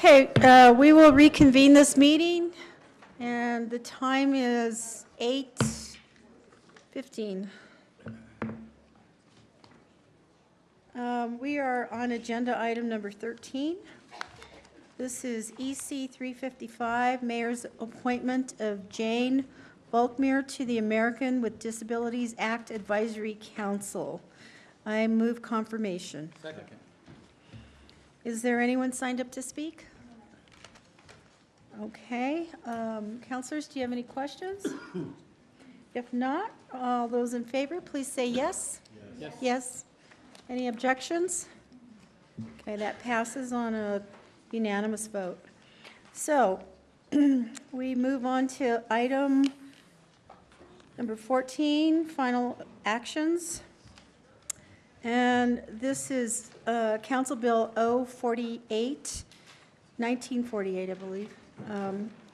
Okay, we will reconvene this meeting, and the time is 8:15. We are on agenda item number 13. This is EC 355, Mayor's appointment of Jane Bulkmere to the American with Disabilities Act Advisory Council. I move confirmation. Second. Is there anyone signed up to speak? Okay, counselors, do you have any questions? If not, all those in favor, please say yes. Yes. Yes. Any objections? Okay, that passes on a unanimous vote. So, we move on to item number 14, final actions. And this is Council Bill 048, 1948, I believe.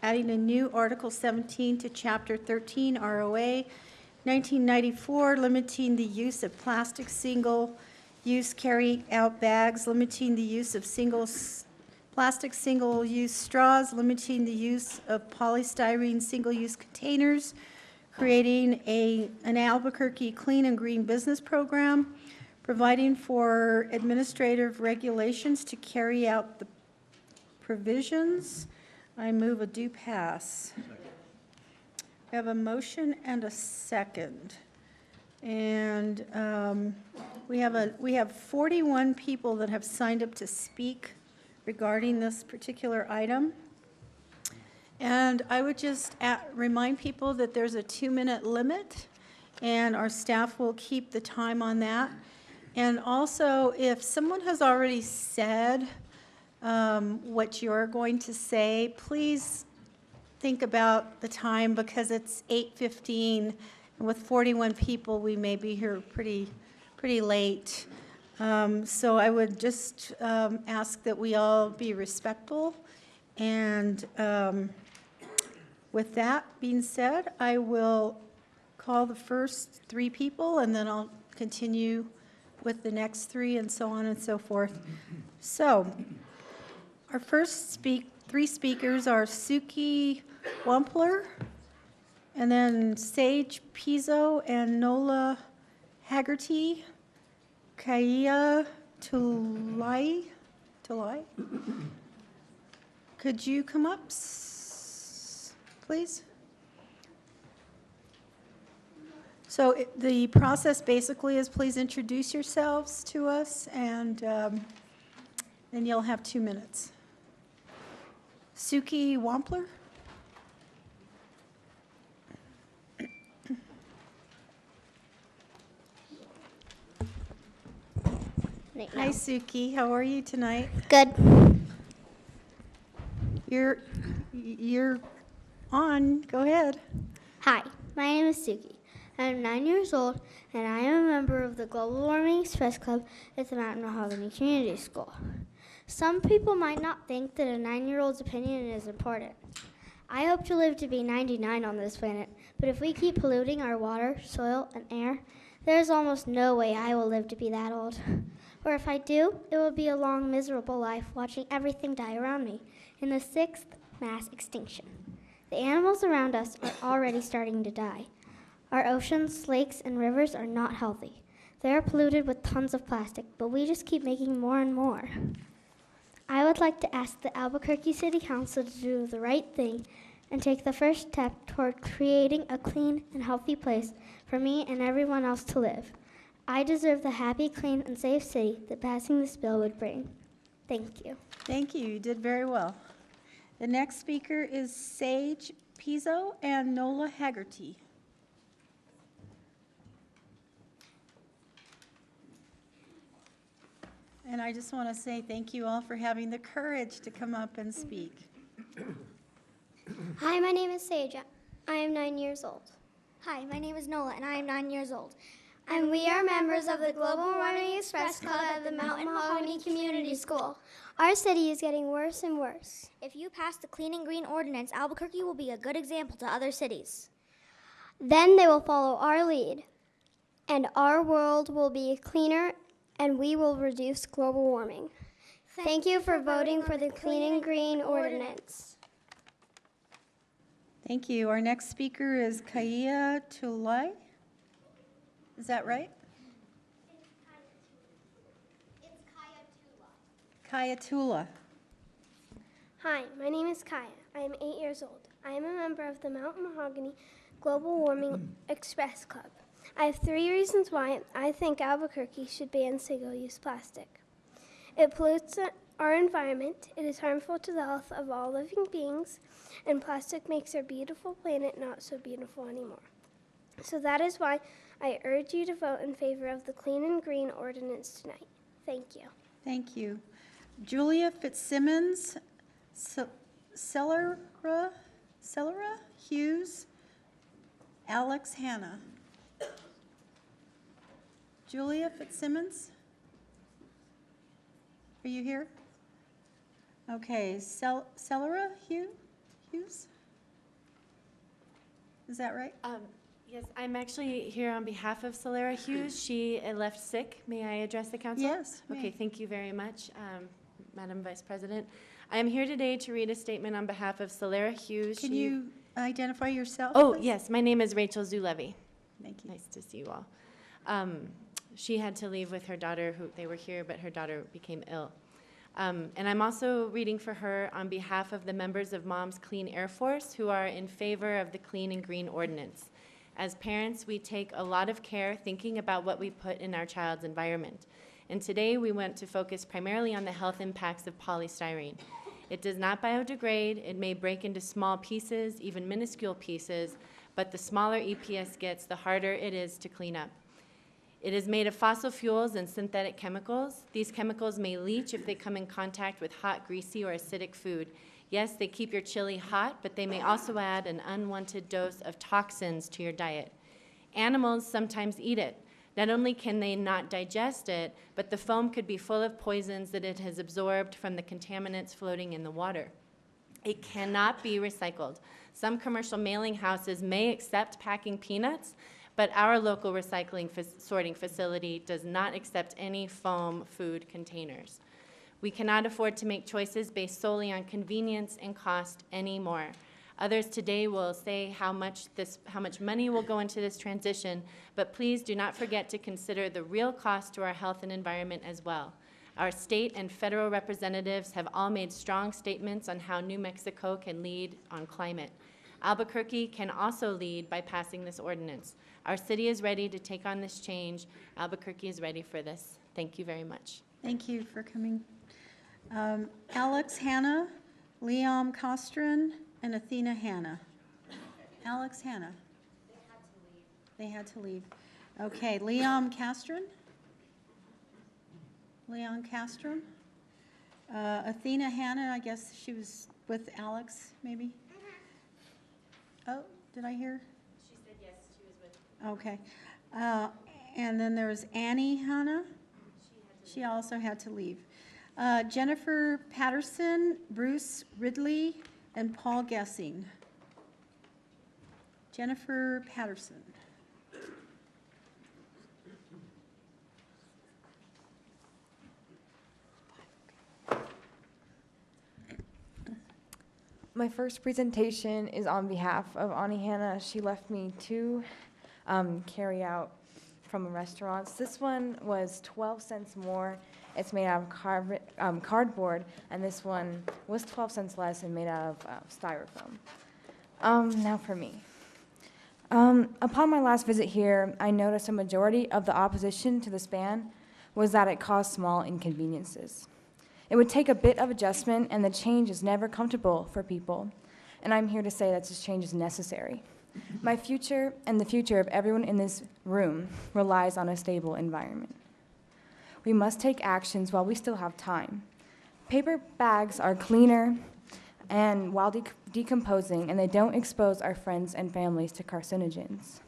Adding a new Article 17 to Chapter 13 ROA 1994, limiting the use of plastic single-use carry-out bags, limiting the use of plastic single-use straws, limiting the use of polystyrene single-use containers, creating an Albuquerque Clean and Green Business Program, providing for administrative regulations to carry out the provisions. I move a do pass. We have a motion and a second. And we have 41 people that have signed up to speak regarding this particular item. And I would just remind people that there's a 2-minute limit, and our staff will keep the time on that. And also, if someone has already said what you're going to say, please think about the time, because it's 8:15, and with 41 people, we may be here pretty late. So I would just ask that we all be respectful. And with that being said, I will call the first 3 people, and then I'll continue with the next 3, and so on and so forth. So our first 3 speakers are Suki Wampler, and then Sage Pizzo and Nola Haggerty. Kaya Tulai. Could you come up, please? So the process basically is, please introduce yourselves to us, and then you'll have 2 minutes. Suki Wampler? Hi, Suki. How are you tonight? Good. You're on. Go ahead. Hi, my name is Suki. I'm 9 years old, and I am a member of the Global Warming Express Club at the Mountain Mahogany Community School. Some people might not think that a 9-year-old's opinion is important. I hope to live to be 99 on this planet, but if we keep polluting our water, soil, and air, there is almost no way I will live to be that old. Or if I do, it will be a long, miserable life watching everything die around me in the 6th mass extinction. The animals around us are already starting to die. Our oceans, lakes, and rivers are not healthy. They are polluted with tons of plastic, but we just keep making more and more. I would like to ask the Albuquerque City Council to do the right thing and take the first step toward creating a clean and healthy place for me and everyone else to live. I deserve the happy, clean, and safe city that passing this bill would bring. Thank you. Thank you. You did very well. The next speaker is Sage Pizzo and Nola Haggerty. And I just want to say thank you all for having the courage to come up and speak. Hi, my name is Sage. I am 9 years old. Hi, my name is Nola, and I am 9 years old. And we are members of the Global Warming Express Club at the Mountain Mahogany Community School. Our city is getting worse and worse. If you pass the Clean and Green Ordinance, Albuquerque will be a good example to other cities. Then they will follow our lead, and our world will be cleaner, and we will reduce global warming. Thank you for voting for the Clean and Green Ordinance. Thank you. Our next speaker is Kaya Tulai. Is that right? It's Kaya Tula. Kaya Tula. Hi, my name is Kaya. I am 8 years old. I am a member of the Mount Mahogany Global Warming Express Club. I have 3 reasons why I think Albuquerque should ban single-use plastic. It pollutes our environment, it is harmful to the health of all living beings, and plastic makes our beautiful planet not so beautiful anymore. So that is why I urge you to vote in favor of the Clean and Green Ordinance tonight. Thank you. Thank you. Julia Fitzsimmons, Cellera Hughes, Alex Hanna. Julia Fitzsimmons? Are you here? Okay, Cellera Hughes? Is that right? Yes, I'm actually here on behalf of Cellera Hughes. She left sick. May I address the council? Yes, Okay, may. thank you very much, Madam Vice President. I am here today to read a statement on behalf of Cellera Hughes. Can you identify yourself? Oh, please? yes, my name is Rachel Zulevy. Thank you. Nice to see you all. She had to leave with her daughter, they were here, but her daughter became ill. And I'm also reading for her on behalf of the members of Moms Clean Air Force who are in favor of the Clean and Green Ordinance. As parents, we take a lot of care thinking about what we put in our child's environment. And today we want to focus primarily on the health impacts of polystyrene. It does not biodegrade. It may break into small pieces, even minuscule pieces, but the smaller EPS gets, the harder it is to clean up. It is made of fossil fuels and synthetic chemicals. These chemicals may leach if they come in contact with hot, greasy, or acidic food. Yes, they keep your chili hot, but they may also add an unwanted dose of toxins to your diet. Animals sometimes eat it. Not only can they not digest it, but the foam could be full of poisons that it has absorbed from the contaminants floating in the water. It cannot be recycled. Some commercial mailing houses may accept packing peanuts, but our local recycling sorting facility does not accept any foam food containers. We cannot afford to make choices based solely on convenience and cost anymore. Others today will say how much money will go into this transition, but please do not forget to consider the real cost to our health and environment as well. Our state and federal representatives have all made strong statements on how New Mexico can lead on climate. Albuquerque can also lead by passing this ordinance. Our city is ready to take on this change. Albuquerque is ready for this. Thank you very much. Thank you for coming. Alex Hanna, Liam Costrin, and Athena Hanna. Alex Hanna. They had to leave. Okay, Liam Castron. Leon Castron. Athena Hanna, I guess she was with Alex, maybe? Oh, did I hear? She said yes, she was with. Okay. And then there's Annie Hanna. She also had to leave. Jennifer Patterson, Bruce Ridley, and Paul Gessing. Jennifer Patterson. My first presentation is on behalf of Ani Hanna. She left me two carry out from restaurants. This one was 12 cents more. It's made out of cardboard, and this one was 12 cents less and made out of styrofoam. Now for me. Upon my last visit here, I noticed a majority of the opposition to this ban was that it caused small inconveniences. It would take a bit of adjustment, and the change is never comfortable for people. And I'm here to say that this change is necessary. My future and the future of everyone in this room relies on a stable environment. We must take actions while we still have time. Paper bags are cleaner and while decomposing, and they don't expose our friends and families to carcinogens.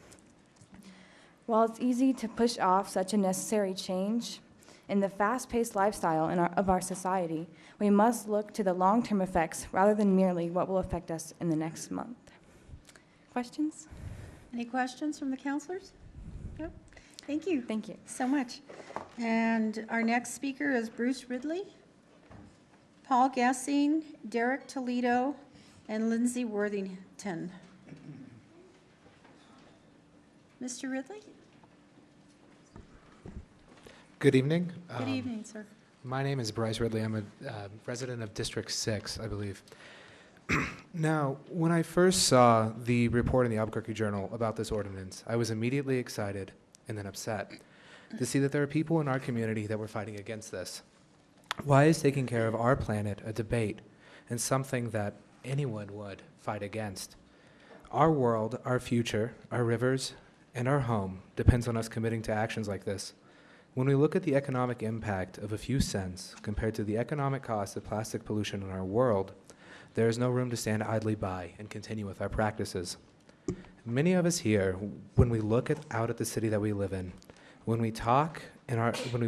While it's easy to push off such a necessary change, in the fast-paced lifestyle of our society, we must look to the long-term effects rather than merely what will affect us in the next month. Questions? Any questions from the counselors? No? Thank you. Thank you. So much. And our next speaker is Bruce Ridley. Paul Gassing, Derek Toledo, and Lindsay Worthington. Mr. Ridley? Good evening. Good evening, sir. My name is Bryce Ridley. I'm a resident of District 6, I believe. Now, when I first saw the report in the Albuquerque Journal about this ordinance, I was immediately excited and then upset to see that there are people in our community that were fighting against this. Why is taking care of our planet a debate and something that anyone would fight against? Our world, our future, our rivers, and our home depends on us committing to actions like this. When we look at the economic impact of a few cents compared to the economic cost of plastic pollution in our world, there is no room to stand idly by and continue with our practices. Many of us here, when we look out at the city that we live in, when we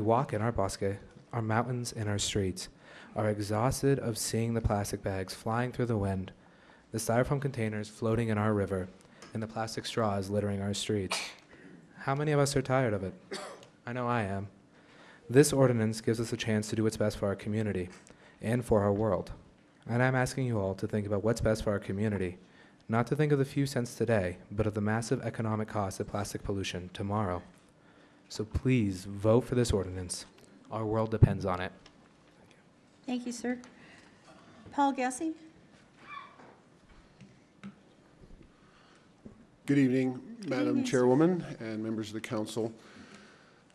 walk in our bosque, our mountains, and our streets, are exhausted of seeing the plastic bags flying through the wind, the styrofoam containers floating in our river, and the plastic straws littering our streets. How many of us are tired of it? I know I am. This ordinance gives us a chance to do what's best for our community and for our world. And I'm asking you all to think about what's best for our community, not to think of the few cents today, but of the massive economic cost of plastic pollution tomorrow. So please vote for this ordinance. Our world depends on it. Thank you, sir. Paul Gassing? Good evening, Madam evening, Chairwoman and members of the council.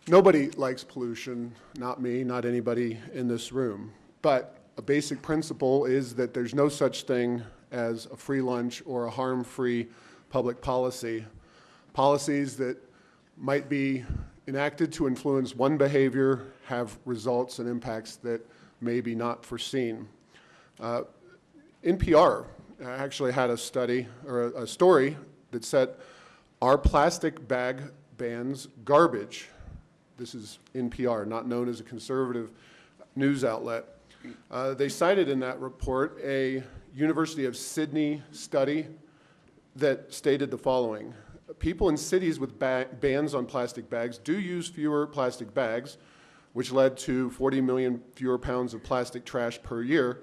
Nobody likes pollution, not me, not anybody in this room. But a basic principle is that there's no such thing as a free lunch or a harm-free public policy. Policies that might be enacted to influence one behavior have results and impacts that may be not foreseen. NPR actually had a study or a story that said, "Are plastic bag bans garbage?" This is NPR, not known as a conservative news outlet. They cited in that report a University of Sydney study that stated the following: people in cities with bans on plastic bags do use fewer plastic bags, which led to 40 million fewer pounds of plastic trash per year,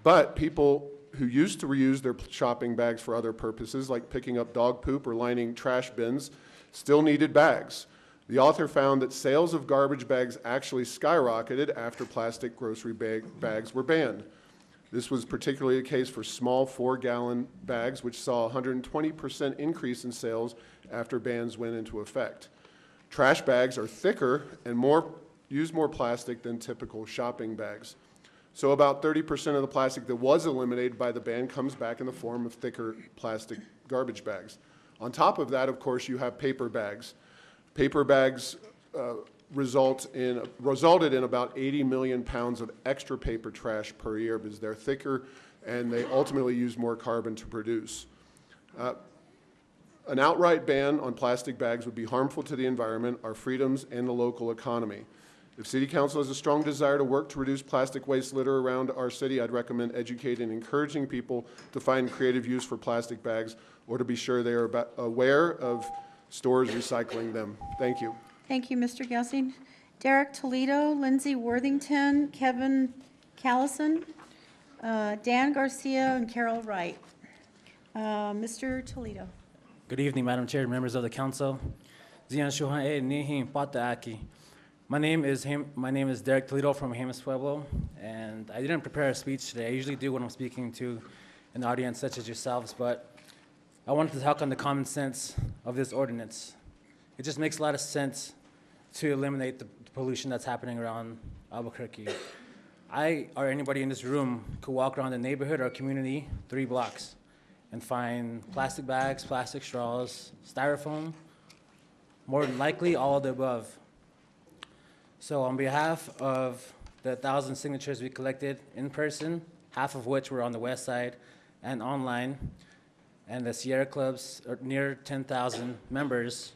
but people who used to reuse their shopping bags for other purposes, like picking up dog poop or lining trash bins, still needed bags. The author found that sales of garbage bags actually skyrocketed after plastic grocery bags were banned. This was particularly the case for small 4-gallon bags, which saw a 120% increase in sales after bans went into effect. Trash bags are thicker and use more plastic than typical shopping bags. So about 30% of the plastic that was eliminated by the ban comes back in the form of thicker plastic garbage bags. On top of that, of course, you have paper bags. Paper bags resulted in about 80 million pounds of extra paper trash per year because they're thicker and they ultimately use more carbon to produce. An outright ban on plastic bags would be harmful to the environment, our freedoms, and the local economy. If City Council has a strong desire to work to reduce plastic waste litter around our city, I'd recommend educating and encouraging people to find creative use for plastic bags or to be sure they are aware of stores recycling them. Thank you. Thank you, Mr. Gassing. Derek Toledo, Lindsay Worthington, Kevin Callison, Dan Garcia, and Carol Wright. Mr. Toledo. Good evening, Madam Chair, members of the council. My name is Derek Toledo from Jemez Pueblo, and I didn't prepare a speech today. I usually do when I'm speaking to an audience such as yourselves, but I wanted to talk on the common sense of this ordinance. It just makes a lot of sense to eliminate the pollution that's happening around Albuquerque. I, or anybody in this room, could walk around the neighborhood or community 3 blocks and find plastic bags, plastic straws, styrofoam, more than likely all of the above. So on behalf of the 1,000 signatures we collected in person, half of which were on the west side and online, and the Sierra Club's near 10,000 members,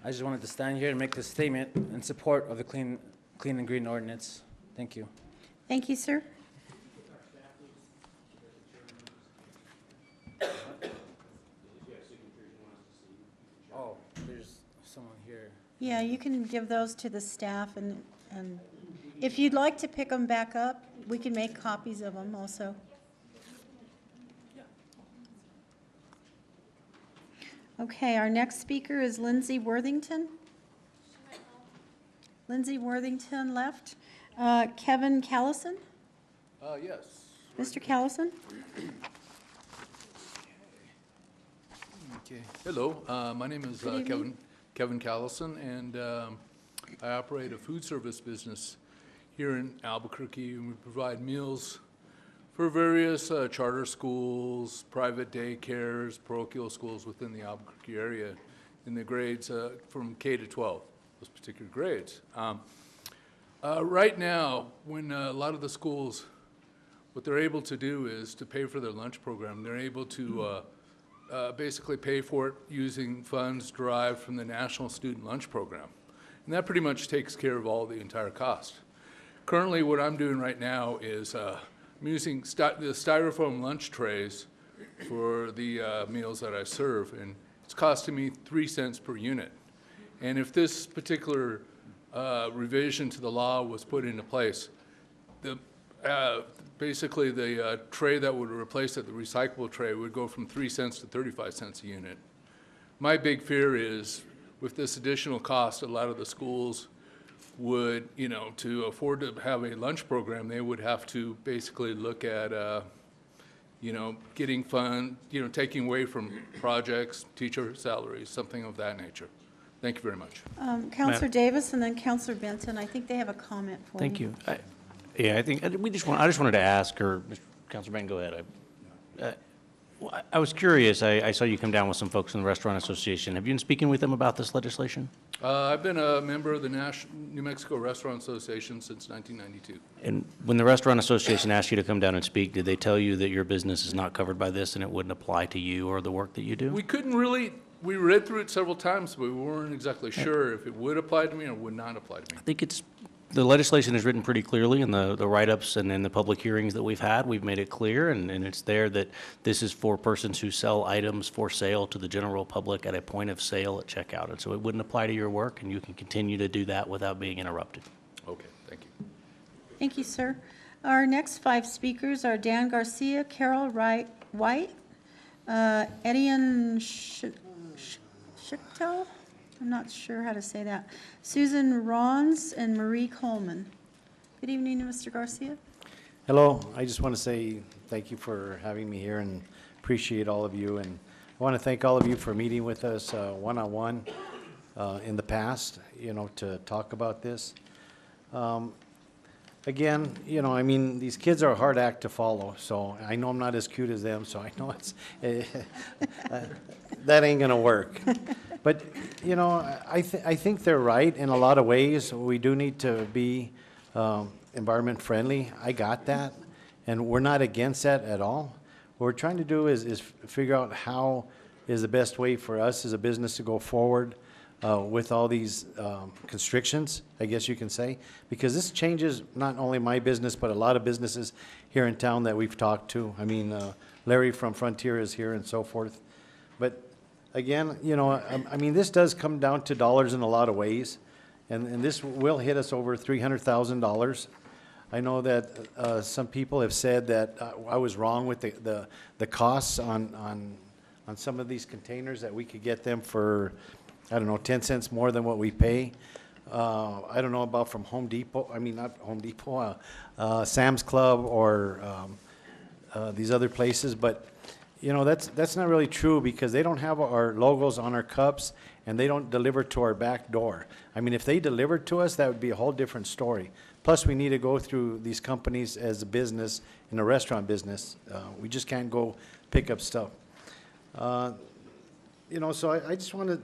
I just wanted to stand here and make this statement in support of the Clean and Green Ordinance. Thank you. Thank you, sir. Oh, there's someone here. Yeah, you can give those to the staff and If you'd like to pick them back up, we can make copies of them also. Okay, our next speaker is Lindsay Worthington. Lindsay Worthington left. Kevin Callison? Yes. Mr. Callison? Okay. Hello, my name is Good evening. Kevin Callison, and I operate a food service business here in Albuquerque, and we provide meals for various charter schools, private daycares, parochial schools within the Albuquerque area in the grades from K to 12, those particular grades. Right now, when a lot of the schools, what they're able to do is to pay for their lunch program. They're able to basically pay for it using funds derived from the National Student Lunch Program. And that pretty much takes care of all the entire cost. Currently, what I'm doing right now is I'm using the styrofoam lunch trays for the meals that I serve, and it's costing me 3 cents per unit. And if this particular revision to the law was put into place, basically the tray that would replace it, the recyclable tray, would go from 3 cents to 35 cents a unit. My big fear is with this additional cost, a lot of the schools would, to afford to have a lunch program, they would have to basically look at, getting taking away from projects, teacher salaries, something of that nature. Thank you very much. Counselor Davis and then Counselor Benton. I think they have a comment for you. Thank you. I think I just wanted to ask, or Councilor Benton, go ahead. I was curious. I saw you come down with some folks in the Restaurant Association. Have you been speaking with them about this legislation? I've been a member of the New Mexico Restaurant Association since 1992. And when the Restaurant Association asked you to come down and speak, did they tell you that your business is not covered by this and it wouldn't apply to you or the work that you do? We couldn't really, we read through it several times, but we weren't exactly sure if it would apply to me or would not apply to me. I think the legislation is written pretty clearly in the write-ups and in the public hearings that we've had. We've made it clear, and it's there that this is for persons who sell items for sale to the general public at a point of sale at checkout. And so it wouldn't apply to your work, and you can continue to do that without being interrupted. Okay, thank you. Thank you, sir. Our next 5 speakers are Dan Garcia, Carol White, Edian Schichtel, I'm not sure how to say that, Susan Rons, and Marie Coleman. Good evening, Mr. Garcia. Hello. I just want to say thank you for having me here and appreciate all of you. And I want to thank all of you for meeting with us one-on-one in the past, to talk about this. Again, these kids are a hard act to follow, so I know I'm not as cute as them, so I know that ain't gonna work. But, I think they're right in a lot of ways. We do need to be environment friendly. I got that, and we're not against that at all. What we're trying to do is figure out how is the best way for us as a business to go forward with all these constrictions, I guess you can say, because this changes not only my business, but a lot of businesses here in town that we've talked to. I mean, Larry from Frontier is here and so forth. But again, this does come down to dollars in a lot of ways, and this will hit us over $300,000. I know that some people have said that I was wrong with the costs on some of these containers, that we could get them for, I don't know, 10 cents more than what we pay. I don't know about from Home Depot, not Home Depot, Sam's Club or these other places, but that's not really true, because they don't have our logos on our cups and they don't deliver to our back door. If they delivered to us, that would be a whole different story. Plus, we need to go through these companies as a business, in a restaurant business. We just can't go pick up stuff. So I just want to,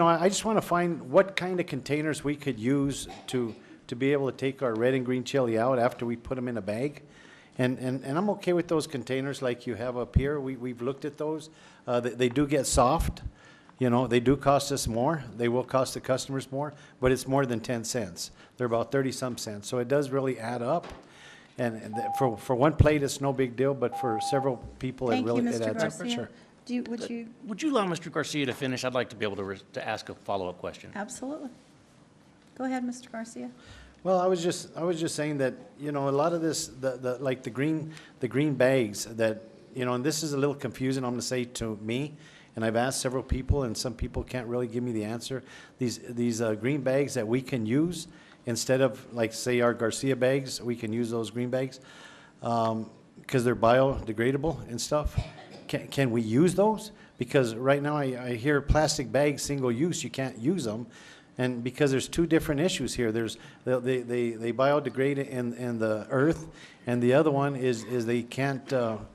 I just want to find what kind of containers we could use to be able to take our red and green chili out after we put them in a bag. And I'm okay with those containers like you have up here. We've looked at those. They do get soft. They do cost us more. They will cost the customers more, but it's more than 10 cents. They're about 30-some cents. So it does really add up. And for one plate, it's no big deal, but for several people, it adds up. For sure. Would you allow Mr. Garcia to finish? I'd like to be able to ask a follow-up question. Absolutely. Go ahead, Mr. Garcia. Well, I was just saying that, you know, a lot of this, like the green bags that, you know, and this is a little confusing, I'm gonna say, to me, and I've asked several people, and some people can't really give me the answer. These green bags that we can use instead of, like, say, our Garcia bags, we can use those green bags, because they're biodegradable and stuff. Can we use those? Because right now I hear plastic bags, single use, you can't use them. And because there's two different issues here. There's, they biodegrade in the earth, and the other one is they can't go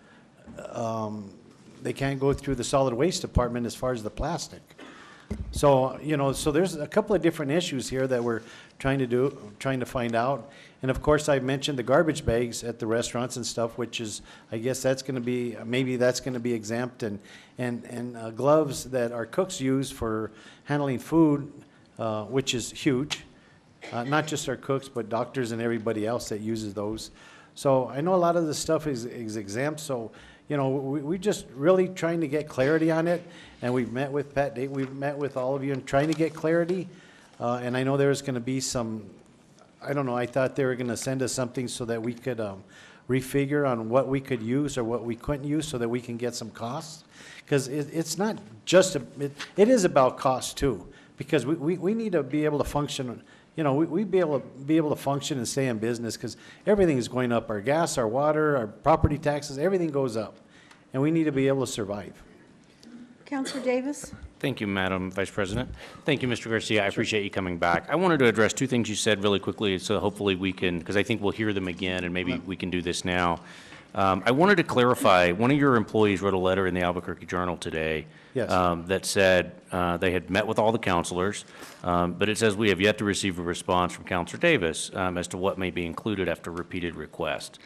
through the solid waste department as far as the plastic. So, you know, so there's a couple of different issues here that we're trying to find out. And of course, I mentioned the garbage bags at the restaurants and stuff, which is, I guess that's gonna be, maybe that's gonna be exempt, and gloves that our cooks use for handling food, which is huge. Not just our cooks, but doctors and everybody else that uses those. So I know a lot of this stuff is exempt, so, you know, we just really trying to get clarity on it. And we've met with Pat, we've met with all of you and trying to get clarity. And I know there's gonna be some, I don't know, I thought they were gonna send us something so that we could refigure on what we could use or what we couldn't use so that we can get some costs. Because it's not just, it is about cost too. Because we need to be able to function, you know, we be able to function and stay in business, because everything is going up. Our gas, our water, our property taxes, everything goes up. And we need to be able to survive. Councilor Davis? Thank you, Madam Vice President. Thank you, Mr. Garcia. I appreciate you coming back. I wanted to address two things you said really quickly, so hopefully we can, because I think we'll hear them again, and maybe we can do this now. I wanted to clarify, one of your employees wrote a letter in the Albuquerque Journal today. Yes. That said they had met with all the counselors, but it says we have yet to receive a response from Counselor Davis as to what may be included after repeated requests.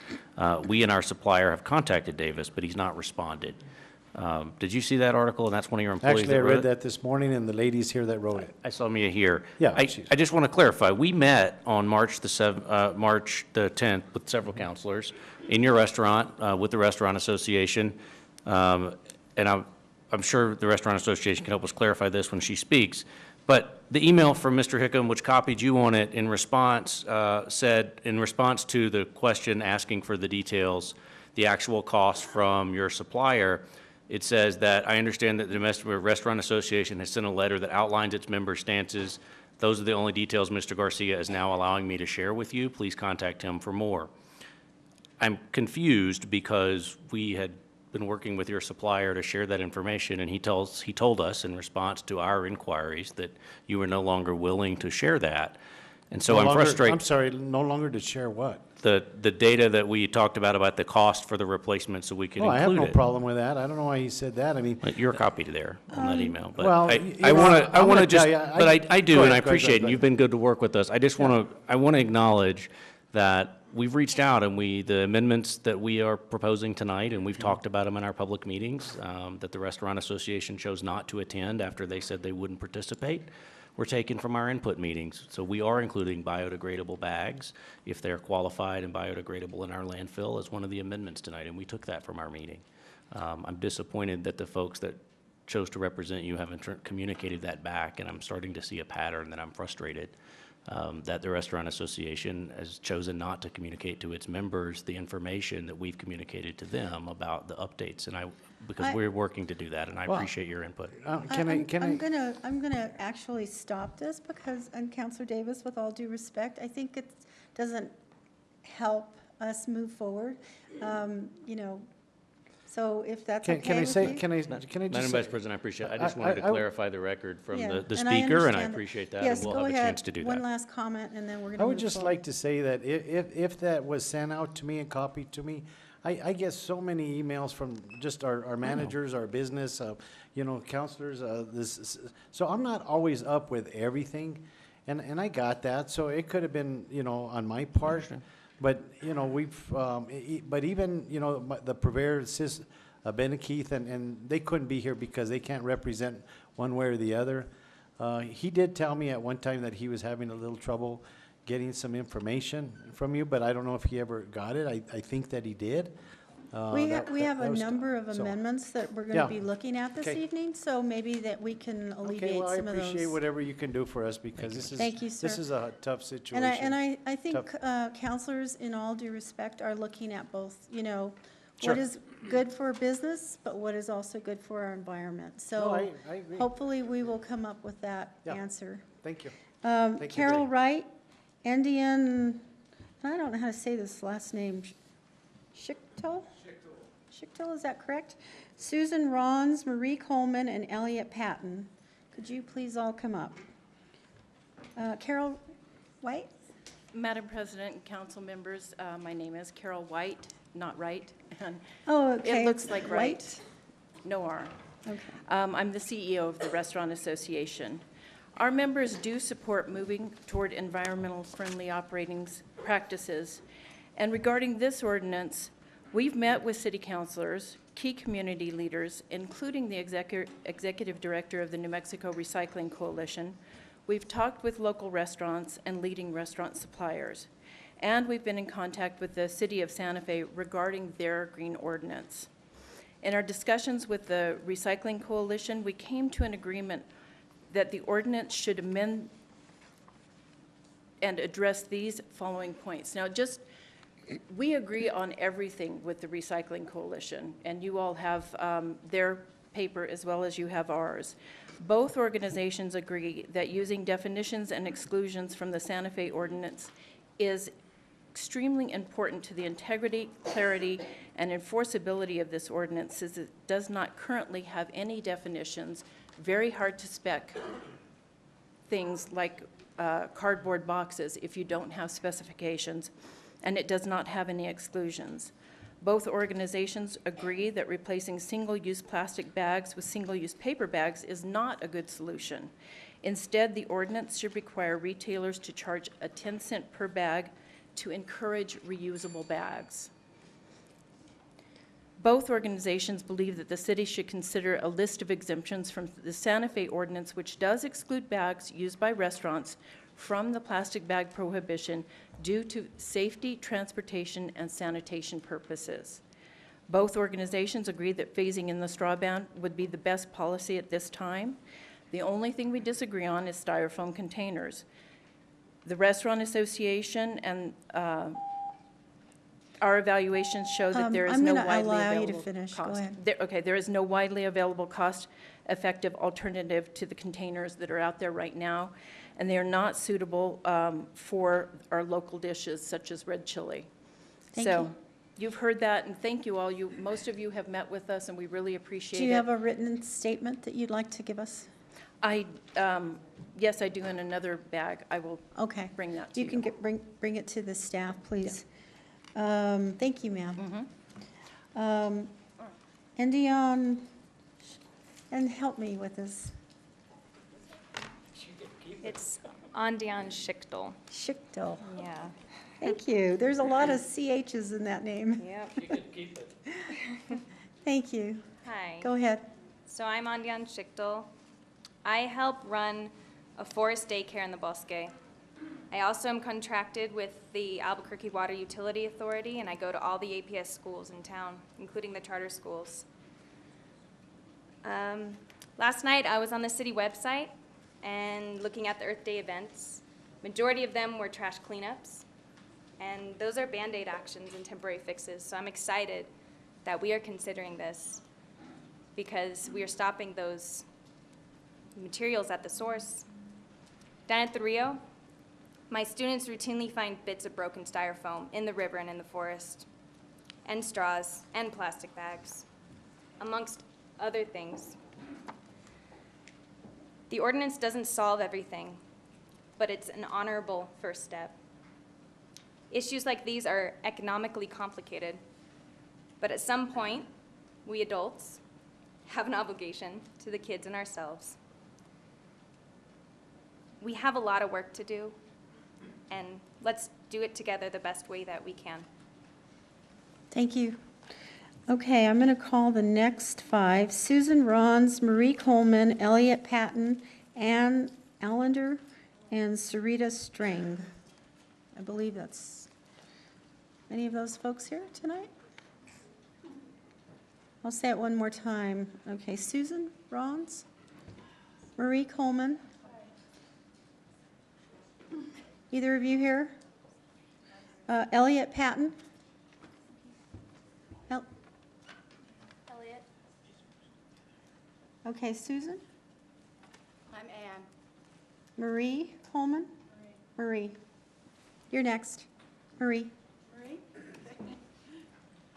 We and our supplier have contacted Davis, but he's not responded. Did you see that article? And that's one of your employees Actually, I that wrote read it? that this morning, and the ladies here that wrote it. I saw Mia here. Yeah, I just want to clarify. We met on March the 10th with several counselors in your restaurant with the Restaurant Association, and I'm sure the Restaurant Association can help us clarify this when she speaks. But the email from Mr. Hickam, which copied you on it in response, said, in response to the question asking for the details, the actual cost from your supplier, it says that I understand that the Domestic Restaurant Association has sent a letter that outlines its member stances. Those are the only details Mr. Garcia is now allowing me to share with you. Please contact him for more. I'm confused because we had been working with your supplier to share that information, and he told us in response to our inquiries that you were no longer willing to share that. And so I'm frustrated. I'm sorry, no longer to share what? The data that we talked about the cost for the replacement, so we can include it. I have no problem with that. I don't know why he said that. I mean, But you're copied there on that email. But well, I want to just, tell you, but I do, go and ahead, I go appreciate it. ahead. You've been good to work with us. I just want to acknowledge that we've reached out, and the amendments that we are proposing tonight, and we've talked about them in our public meetings, that the Restaurant Association chose not to attend after they said they wouldn't participate, were taken from our input meetings. So we are including biodegradable bags if they're qualified and biodegradable in our landfill as one of the amendments tonight, and we took that from our meeting. I'm disappointed that the folks that chose to represent you haven't communicated that back, and I'm starting to see a pattern that I'm frustrated that the Restaurant Association has chosen not to communicate to its members the information that we've communicated to them about the updates, and because we're working to do that, and I appreciate your input. I'm gonna actually stop this because, and Councilor Davis, with all due respect, I think it doesn't help us move forward. You know, so if that's okay with you. Can I just Madam Vice President, I appreciate it. I just wanted to clarify the record from Yeah, the and I speaker, and I understand that. appreciate that, Yes, and we'll go have a ahead. chance to do One that. last comment, and then we're gonna I would move just forward. like to say that if that was sent out to me and copied to me, I get so many emails from just our managers, our business, you know, counselors, so I'm not always up with everything, and I got that, so it could have been, you know, on my part, but, you know, but even, you know, the purveyor, Ben and Keith, and they couldn't be here because they can't represent one way or the other. He did tell me at one time that he was having a little trouble getting some information from you, but I don't know if he ever got it. I think that he did. We that- have that a was- number of so- amendments that we're going Yeah. to be looking at this Okay. evening, so maybe that we can Okay, alleviate well, I some of appreciate those. whatever you can do for us, because this is, Thank you, sir. this is a tough situation. I think counselors, in all due respect, are looking at both, what Sure. is good for business, but what is also good for our environment. No, So I agree. hopefully we will come up with that Yeah. answer. Thank you. Thank you, Carol Dave. Wright, Indian, I don't know how to say this last name, Schichtel? Schichtel, is that correct? Susan Rons, Marie Coleman, and Elliot Patton. Could you please all come up? Carol White? Madam President and council members, my name is Carol White, not Wright, and Oh, okay. it looks like White? Wright. No R. Okay. I'm the CEO of the Restaurant Association. Our members do support moving toward environmental friendly operating practices. And regarding this ordinance, we've met with city councilors, key community leaders, including the executive director of the New Mexico Recycling Coalition. We've talked with local restaurants and leading restaurant suppliers. And we've been in contact with the city of Santa Fe regarding their green ordinance. In our discussions with the Recycling Coalition, we came to an agreement that the ordinance should amend and address these following points. Now, we agree on everything with the Recycling Coalition, and you all have their paper as well as you have ours. Both organizations agree that using definitions and exclusions from the Santa Fe ordinance is extremely important to the integrity, clarity, and enforceability of this ordinance, since it does not currently have any definitions, very hard to spec things like cardboard boxes if you don't have specifications, and it does not have any exclusions. Both organizations agree that replacing single-use plastic bags with single-use paper bags is not a good solution. Instead, the ordinance should require retailers to charge a 10-cent per bag to encourage reusable bags. Both organizations believe that the city should consider a list of exemptions from the Santa Fe ordinance, which does exclude bags used by restaurants from the plastic bag prohibition due to safety, transportation, and sanitation purposes. Both organizations agree that phasing in the straw ban would be the best policy at this time. The only thing we disagree on is styrofoam containers. The Restaurant Association and our evaluations show that there is no widely available cost. I'm going to allow you to finish. Go ahead. Okay, there is no widely available cost-effective alternative to the containers that are out there right now, and they are not suitable for our local dishes such as red chili. Thank So you. you've heard that, and thank you all. Most of you have met with us, and we really appreciate it. Do you have a written statement that you'd like to give us? Yes, I do, in another bag. I will Okay. bring that to you. You can bring it to the staff, please. Thank you, ma'am. Indian, and help me with this. It's Andian Schichtel. Schichtel. Yeah. Thank you. There's a lot of CHs in that name. Yep. You could keep it. Thank you. Hi. Go ahead. So I'm Andian Schichtel. I help run a forest daycare in the Bosque. I also am contracted with the Albuquerque Water Utility Authority, and I go to all the APS schools in town, including the charter schools. Last night, I was on the city website and looking at the Earth Day events. Majority of them were trash cleanups, and those are Band-Aid actions and temporary fixes. So I'm excited that we are considering this because we are stopping those materials at the source. Down at the Rio, my students routinely find bits of broken styrofoam in the river and in the forest, and straws and plastic bags, amongst other things. The ordinance doesn't solve everything, but it's an honorable first step. Issues like these are economically complicated, but at some point, we adults have an obligation to the kids and ourselves. We have a lot of work to do, and let's do it together the best way that we can. Thank you. Okay, I'm going to call the next five. Susan Rons, Marie Coleman, Elliot Patton, Ann Allender, and Sarita Strang. I believe that's any of those folks here tonight? I'll say it one more time. Okay, Susan Rawns, Marie Coleman. Either of you here? Elliot Patton? Elliot. Okay, Susan? I'm Ann. Marie Coleman? Marie. You're next. Marie. Marie?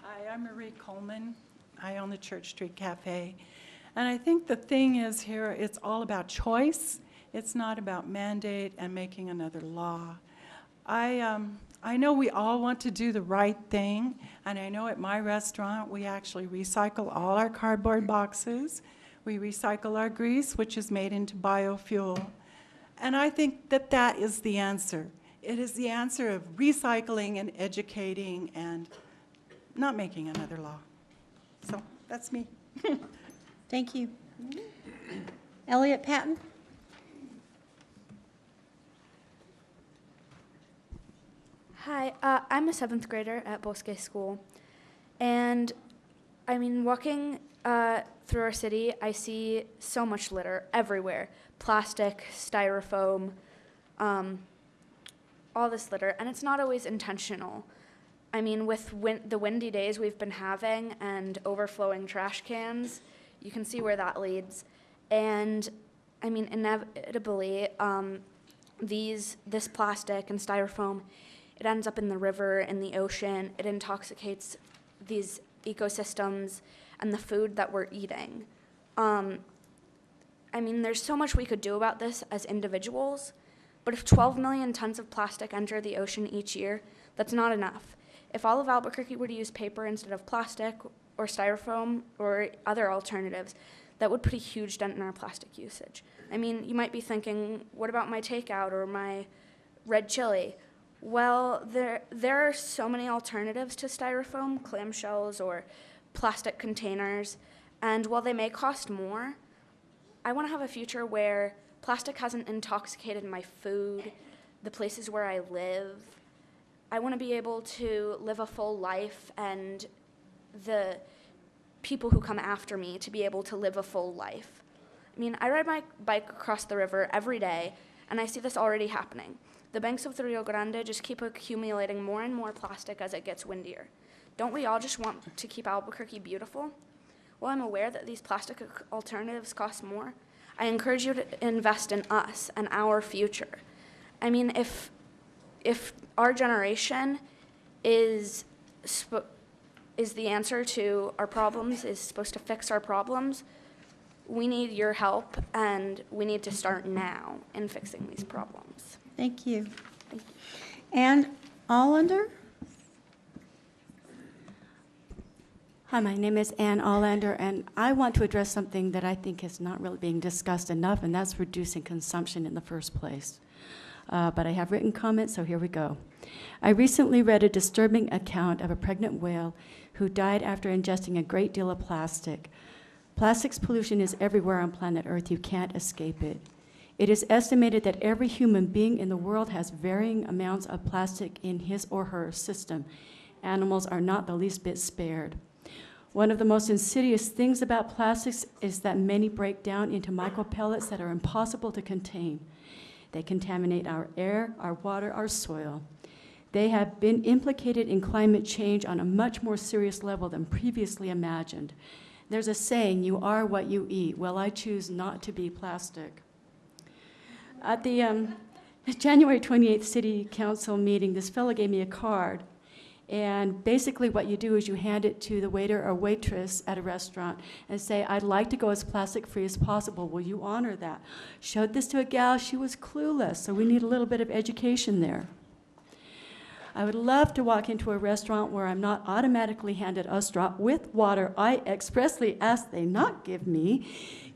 Hi, I'm Marie Coleman. I own the Church Street Cafe. And I think the thing is here, it's all about choice. It's not about mandate and making another law. I know we all want to do the right thing, and I know at my restaurant we actually recycle all our cardboard boxes. We recycle our grease, which is made into biofuel. And I think that that is the answer. It is the answer of recycling and educating and not making another law. So that's me. Thank you. Elliot Patton? Hi, I'm a 7th grader at Bosque School, and I mean, walking through our city, I see so much litter everywhere. Plastic, styrofoam, all this litter, and it's not always intentional. I mean, with the windy days we've been having and overflowing trash cans, you can see where that leads. And I mean, inevitably, this plastic and styrofoam, it ends up in the river, in the ocean. It intoxicates these ecosystems and the food that we're eating. I mean, there's so much we could do about this as individuals, but if 12 million tons of plastic enter the ocean each year, that's not enough. If all of Albuquerque were to use paper instead of plastic or styrofoam or other alternatives, that would put a huge dent in our plastic usage. I mean, you might be thinking, what about my takeout or my red chili? Well, there are so many alternatives to styrofoam, clamshells, or plastic containers, and while they may cost more, I want to have a future where plastic hasn't intoxicated my food, the places where I live. I want to be able to live a full life, and the people who come after me to be able to live a full life. I mean, I ride my bike across the river every day, and I see this already happening. The banks of the Rio Grande just keep accumulating more and more plastic as it gets windier. Don't we all just want to keep Albuquerque beautiful? Well, I'm aware that these plastic alternatives cost more. I encourage you to invest in us and our future. I mean, if our generation is the answer to our problems, is supposed to fix our problems, we need your help, and we need to start now in fixing these problems. Thank you. Ann Allender? Hi, my name is Ann Allander, and I want to address something that I think is not really being discussed enough, and that's reducing consumption in the first place. But I have written comments, so here we go. I recently read a disturbing account of a pregnant whale who died after ingesting a great deal of plastic. Plastics pollution is everywhere on planet Earth. You can't escape it. It is estimated that every human being in the world has varying amounts of plastic in his or her system. Animals are not the least bit spared. One of the most insidious things about plastics is that many break down into micropellets that are impossible to contain. They contaminate our air, our water, our soil. They have been implicated in climate change on a much more serious level than previously imagined. There's a saying, you are what you eat. Well, I choose not to be plastic. At the January 28th City Council meeting, this fellow gave me a card. And basically what you do is you hand it to the waiter or waitress at a restaurant and say, I'd like to go as plastic-free as possible. Will you honor that? Showed this to a gal. She was clueless, so we need a little bit of education there. I would love to walk into a restaurant where I'm not automatically handed a straw with water I expressly ask they not give me,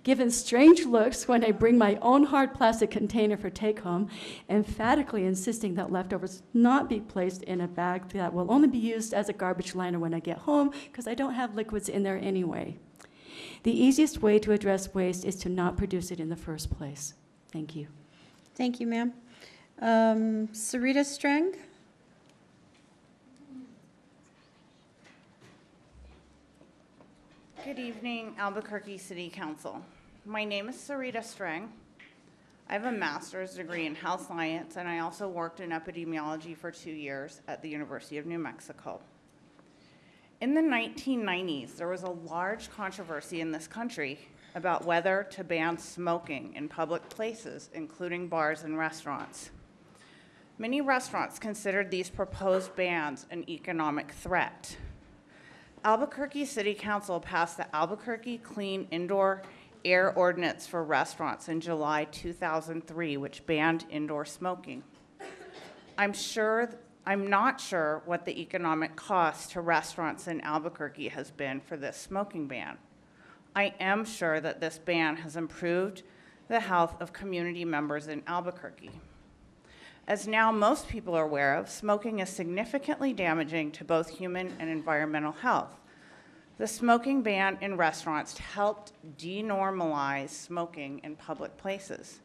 given strange looks when I bring my own hard plastic container for take-home, emphatically insisting that leftovers not be placed in a bag that will only be used as a garbage liner when I get home, because I don't have liquids in there anyway. The easiest way to address waste is to not produce it in the first place. Thank you. Thank you, ma'am. Sarita Strang? Good evening, Albuquerque City Council. My name is Sarita Strang. I have a master's degree in health science, and I also worked in epidemiology for 2 years at the University of New Mexico. In the 1990s, there was a large controversy in this country about whether to ban smoking in public places, including bars and restaurants. Many restaurants considered these proposed bans an economic threat. Albuquerque City Council passed the Albuquerque Clean Indoor Air Ordinance for restaurants in July 2003, which banned indoor smoking. I'm not sure what the economic cost to restaurants in Albuquerque has been for this smoking ban. I am sure that this ban has improved the health of community members in Albuquerque. As now most people are aware of, smoking is significantly damaging to both human and environmental health. The smoking ban in restaurants helped denormalize smoking in public places.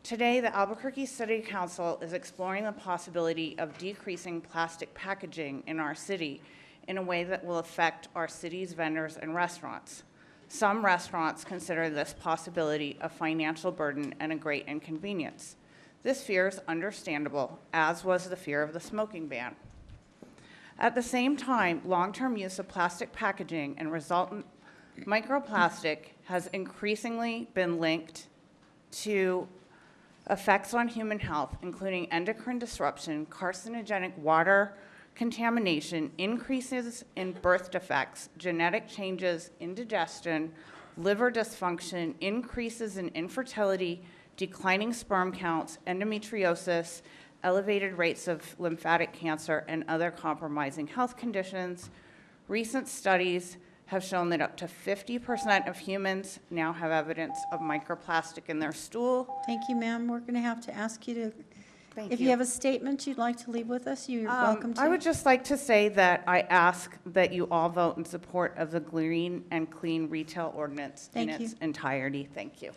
Today, the Albuquerque City Council is exploring the possibility of decreasing plastic packaging in our city in a way that will affect our city's vendors and restaurants. Some restaurants consider this possibility a financial burden and a great inconvenience. This fear is understandable, as was the fear of the smoking ban. At the same time, long-term use of plastic packaging and resultant microplastic has increasingly been linked to effects on human health, including endocrine disruption, carcinogenic water contamination, increases in birth defects, genetic changes, indigestion, liver dysfunction, increases in infertility, declining sperm counts, endometriosis, elevated rates of lymphatic cancer, and other compromising health conditions. Recent studies have shown that up to 50% of humans now have evidence of microplastic in their stool. Thank you, ma'am. We're going to have to ask you to, if you you. have a statement you'd like to leave with us, you're welcome to. I would just like to say that I ask that you all vote in support of the Green and Clean Retail Ordinance in Thank you. its entirety. Thank you.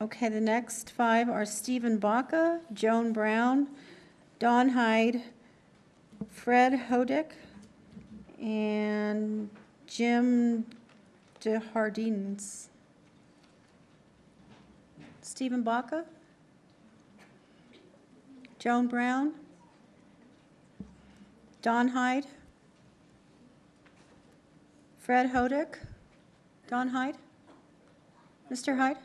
Okay, the next 5 are Stephen Baca, Joan Brown, Don Hyde, Fred Hodick, and Jim DeHardines. Stephen Baca, Joan Brown, Don Hyde, Fred Hodick, Don Hyde, Mr. Hyde?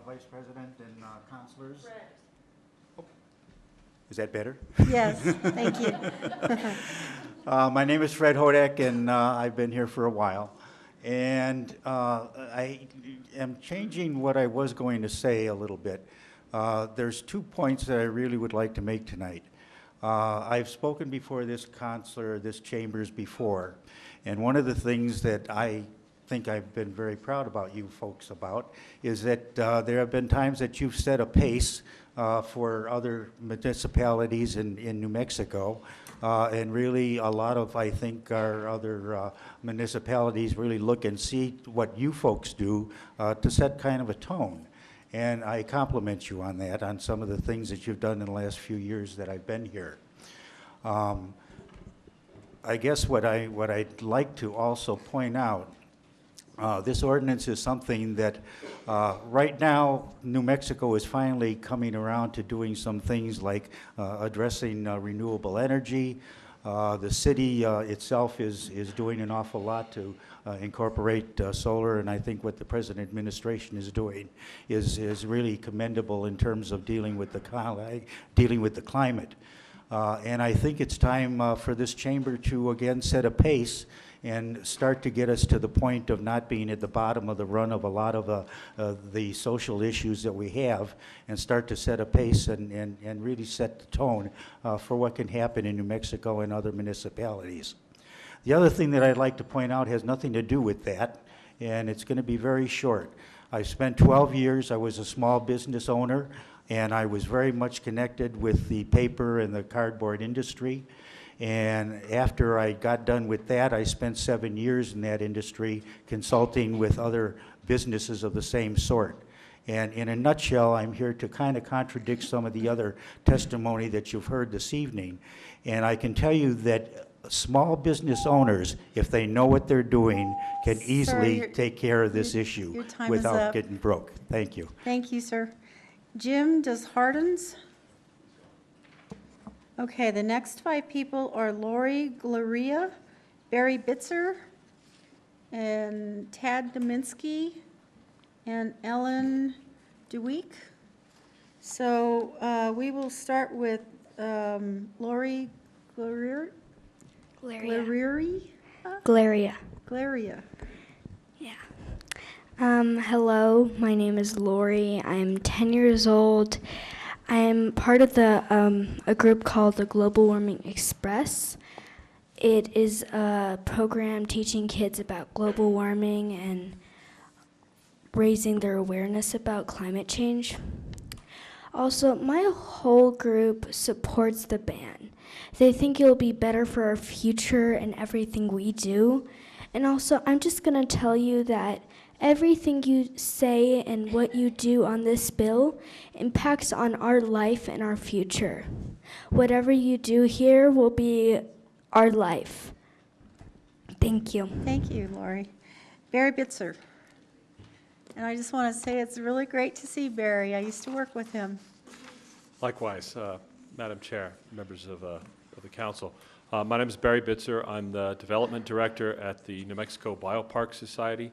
Vice President and councilors. Oh. Is that better? Yes, thank you. My name is Fred Hodak, and I've been here for a while. And I am changing what I was going to say a little bit. There's 2 points that I really would like to make tonight. I've spoken before this councilor, this chambers before, and one of the things that I think I've been very proud about you folks about is that there have been times that you've set a pace for other municipalities in New Mexico, and really a lot of, I think, our other municipalities really look and see what you folks do to set kind of a tone. And I compliment you on that, on some of the things that you've done in the last few years that I've been here. I guess what I'd like to also point out, this ordinance is something that right now New Mexico is finally coming around to doing some things like addressing renewable energy. The city itself is doing an awful lot to incorporate solar, and I think what the present administration is doing is really commendable in terms of dealing with the climate. And I think it's time for this chamber to again set a pace and start to get us to the point of not being at the bottom of the run of a lot of the social issues that we have, and start to set a pace and really set the tone for what can happen in New Mexico and other municipalities. The other thing that I'd like to point out has nothing to do with that, and it's going to be very short. I spent 12 years, I was a small business owner, and I was very much connected with the paper and the cardboard industry. And after I got done with that, I spent 7 years in that industry consulting with other businesses of the same sort. And in a nutshell, I'm here to kind of contradict some of the other testimony that you've heard this evening. And I can tell you that small business owners, if they know what they're doing, can easily take care of this issue your time is without up. getting broke. Thank you. Thank you, sir. Jim, does Hardens? Okay, the next 5 people are Lori Gloria, Barry Bitzer, and Tad Dominski, and Ellen Deweek. So we will start with Lori Gloria. Glaria. Glaria. Hello, my name is Lori. I'm 10 years old. I'm part of a group called the Global Warming Express. It is a program teaching kids about global warming and raising their awareness about climate change. Also, my whole group supports the ban. They think it'll be better for our future and everything we do. And also, I'm just going to tell you that everything you say and what you do on this bill impacts on our life and our future. Whatever you do here will be our life. Thank you. Thank you, Lori. Barry Bitzer. And I just want to say it's really great to see Barry. I used to work with him. Likewise, Madam Chair, members of the council. My name is Barry Bitzer. I'm the development director at the New Mexico Biopark Society,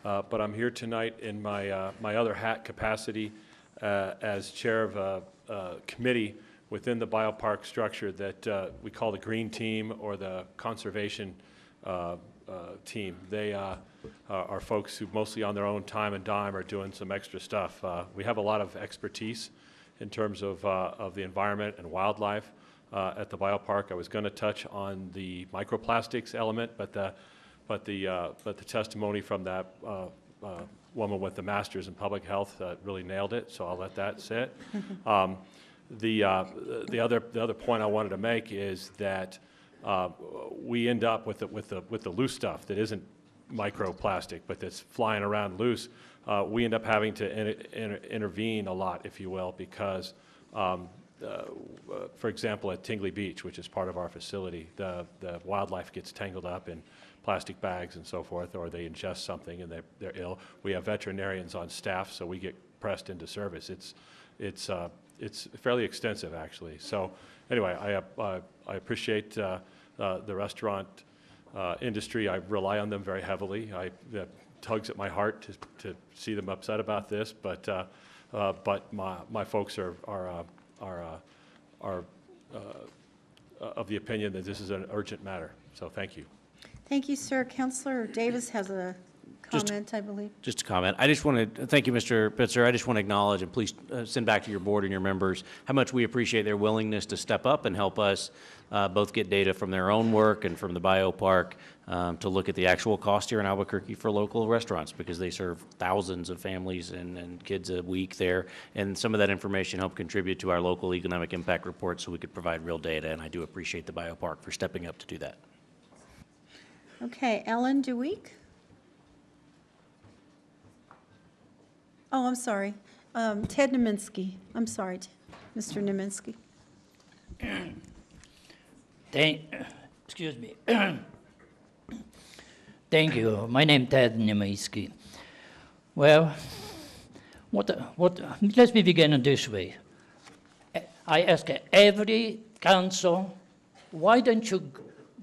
but I'm here tonight in my, my other hat capacity as chair of a committee within the biopark structure that we call the Green Team or the Conservation Team. They are folks who mostly on their own time and dime are doing some extra stuff. We have a lot of expertise in terms of the environment and wildlife at the biopark. I was going to touch on the microplastics element, but the testimony from that woman with the master's in public health really nailed it. So I'll let that sit. The other point I wanted to make is that we end up with the loose stuff that isn't microplastic, but that's flying around loose. We end up having to intervene a lot, if you will, because, for example, at Tingley Beach, which is part of our facility, the wildlife gets tangled up in plastic bags and so forth, or they ingest something and they're ill. We have veterinarians on staff, so we get pressed into service. It's fairly extensive, actually. So anyway, I appreciate the restaurant industry. I rely on them very heavily. It tugs at my heart to see them upset about this, but my folks are of the opinion that this is an urgent matter. So thank you. Thank you, sir. Councilor Davis has a comment, I believe. Just a comment. I just want to thank you, Mr. Bitzer. I just want to acknowledge and please send back to your board and your members how much we appreciate their willingness to step up and help us both get data from their own work and from the biopark to look at the actual cost here in Albuquerque for local restaurants, because they serve thousands of families and kids a week there. And some of that information helped contribute to our local economic impact report so we could provide real data. And I do appreciate the biopark for stepping up to do that. Okay, Ellen Deweek. Oh, I'm sorry. Ted Neminsky. I'm sorry, Mr. Neminsky. Excuse me. Thank you. My name is Ted Neminsky. Well, let me begin in this way. I ask every council, why don't you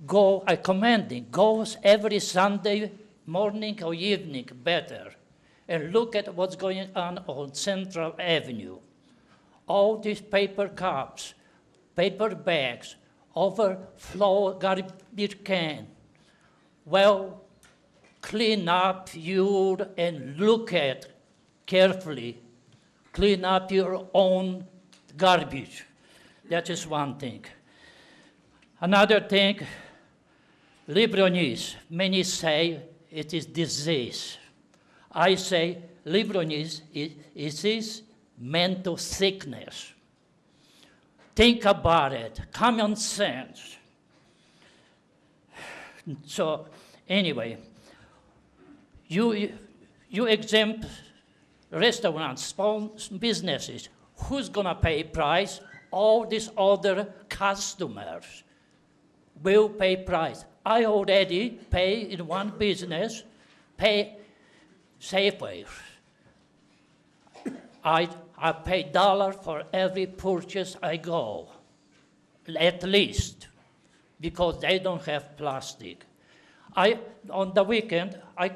go, I commend goes every Sunday morning or evening better and look at what's going on Central Avenue. All these paper cups, paper bags, overflow garbage can. Well, clean up and look at carefully. Clean up your own garbage. That is one thing. Another thing, Leibniz, many say it is disease. I say Leibniz is mental sickness. Think about it, common sense. So anyway, you exempt restaurants, small businesses, who's gonna pay price? All these other customers will pay price. I already pay in one business, pay Safeway. I pay $1 for every purchase I go, at least, because they don't have plastic. On the weekend, I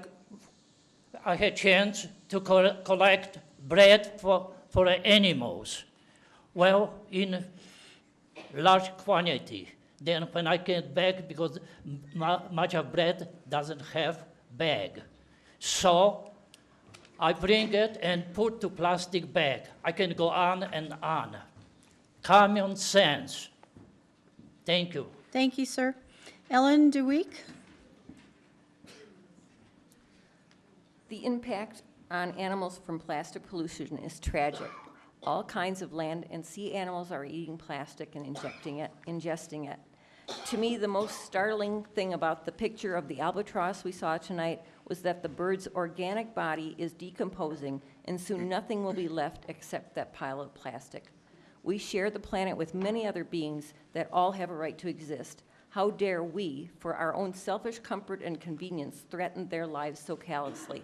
had chance to collect bread for the animals. Well, in large quantity. Then when I get back, because much of bread doesn't have bag. So I bring it and put to plastic bag. I can go on and on. Common sense. Thank you. Thank you, sir. Ellen DeWeek? The impact on animals from plastic pollution is tragic. All kinds of land and sea animals are eating plastic and ingesting it. To me, the most startling thing about the picture of the albatross we saw tonight was that the bird's organic body is decomposing, and soon nothing will be left except that pile of plastic. We share the planet with many other beings that all have a right to exist. How dare we, for our own selfish comfort and convenience, threaten their lives so callously?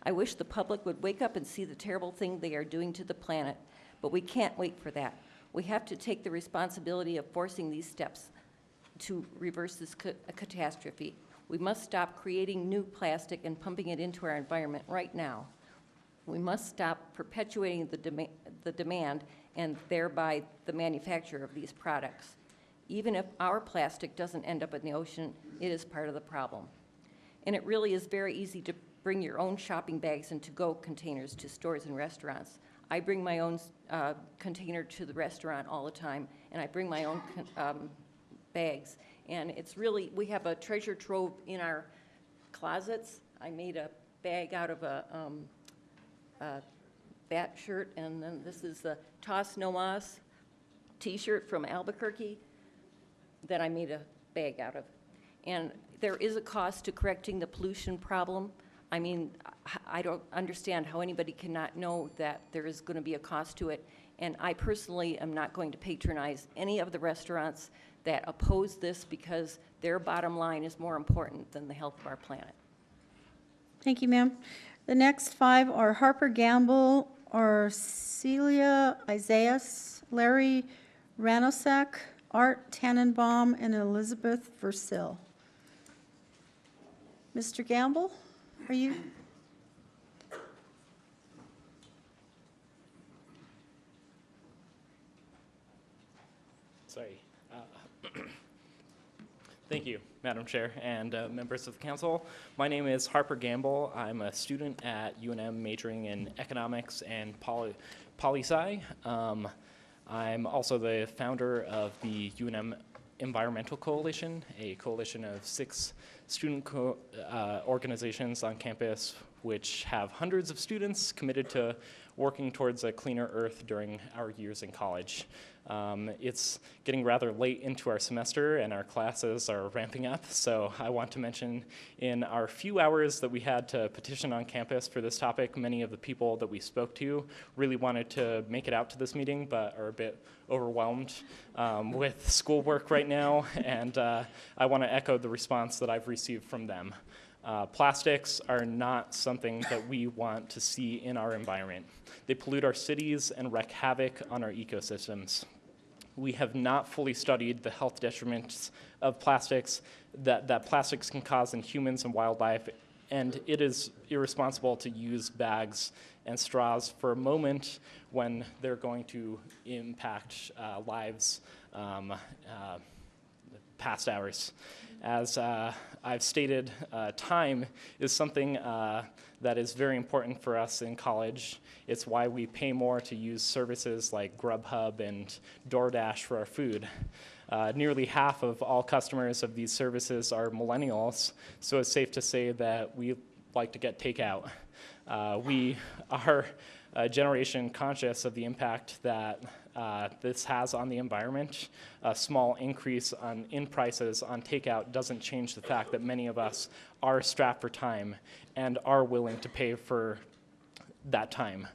I wish the public would wake up and see the terrible thing they are doing to the planet, but we can't wait for that. We have to take the responsibility of forcing these steps to reverse this catastrophe. We must stop creating new plastic and pumping it into our environment right now. We must stop perpetuating the demand and thereby the manufacture of these products. Even if our plastic doesn't end up in the ocean, it is part of the problem. And it really is very easy to bring your own shopping bags and to-go containers to stores and restaurants. I bring my own container to the restaurant all the time, and I bring my own bags. And it's really, we have a treasure trove in our closets. I made a bag out of a bat shirt, and then this is the Toss No Mas t-shirt from Albuquerque that I made a bag out of. And there is a cost to correcting the pollution problem. I mean, I don't understand how anybody cannot know that there is going to be a cost to it. And I personally am not going to patronize any of the restaurants that oppose this because their bottom line is more important than the health of our planet. Thank you, ma'am. The next 5 are Harper Gamble, Celia Isaias, Larry Ranosek, Art Tannenbaum, and Elizabeth Versil. Mr. Gamble, are you? Sorry. Thank you, Madam Chair and members of the council. My name is Harper Gamble. I'm a student at UNM majoring in economics and poli-sci. I'm also the founder of the UNM Environmental Coalition, a coalition of 6 student organizations on campus which have hundreds of students committed to working towards a cleaner earth during our years in college. It's getting rather late into our semester and our classes are ramping up, so I want to mention in our few hours that we had to petition on campus for this topic, many of the people that we spoke to really wanted to make it out to this meeting but are a bit overwhelmed with schoolwork right now, and I want to echo the response that I've received from them. Plastics are not something that we want to see in our environment. They pollute our cities and wreak havoc on our ecosystems. We have not fully studied the health detriments of plastics that plastics can cause in humans and wildlife, and it is irresponsible to use bags and straws for a moment when they're going to impact lives past hours. As I've stated, time is something that is very important for us in college. It's why we pay more to use services like Grubhub and DoorDash for our food. Nearly half of all customers of these services are millennials, so it's safe to say that we like to get takeout. We are a generation conscious of the impact that this has on the environment. A small increase in prices on takeout doesn't change the fact that many of us are strapped for time and are willing to pay for that time.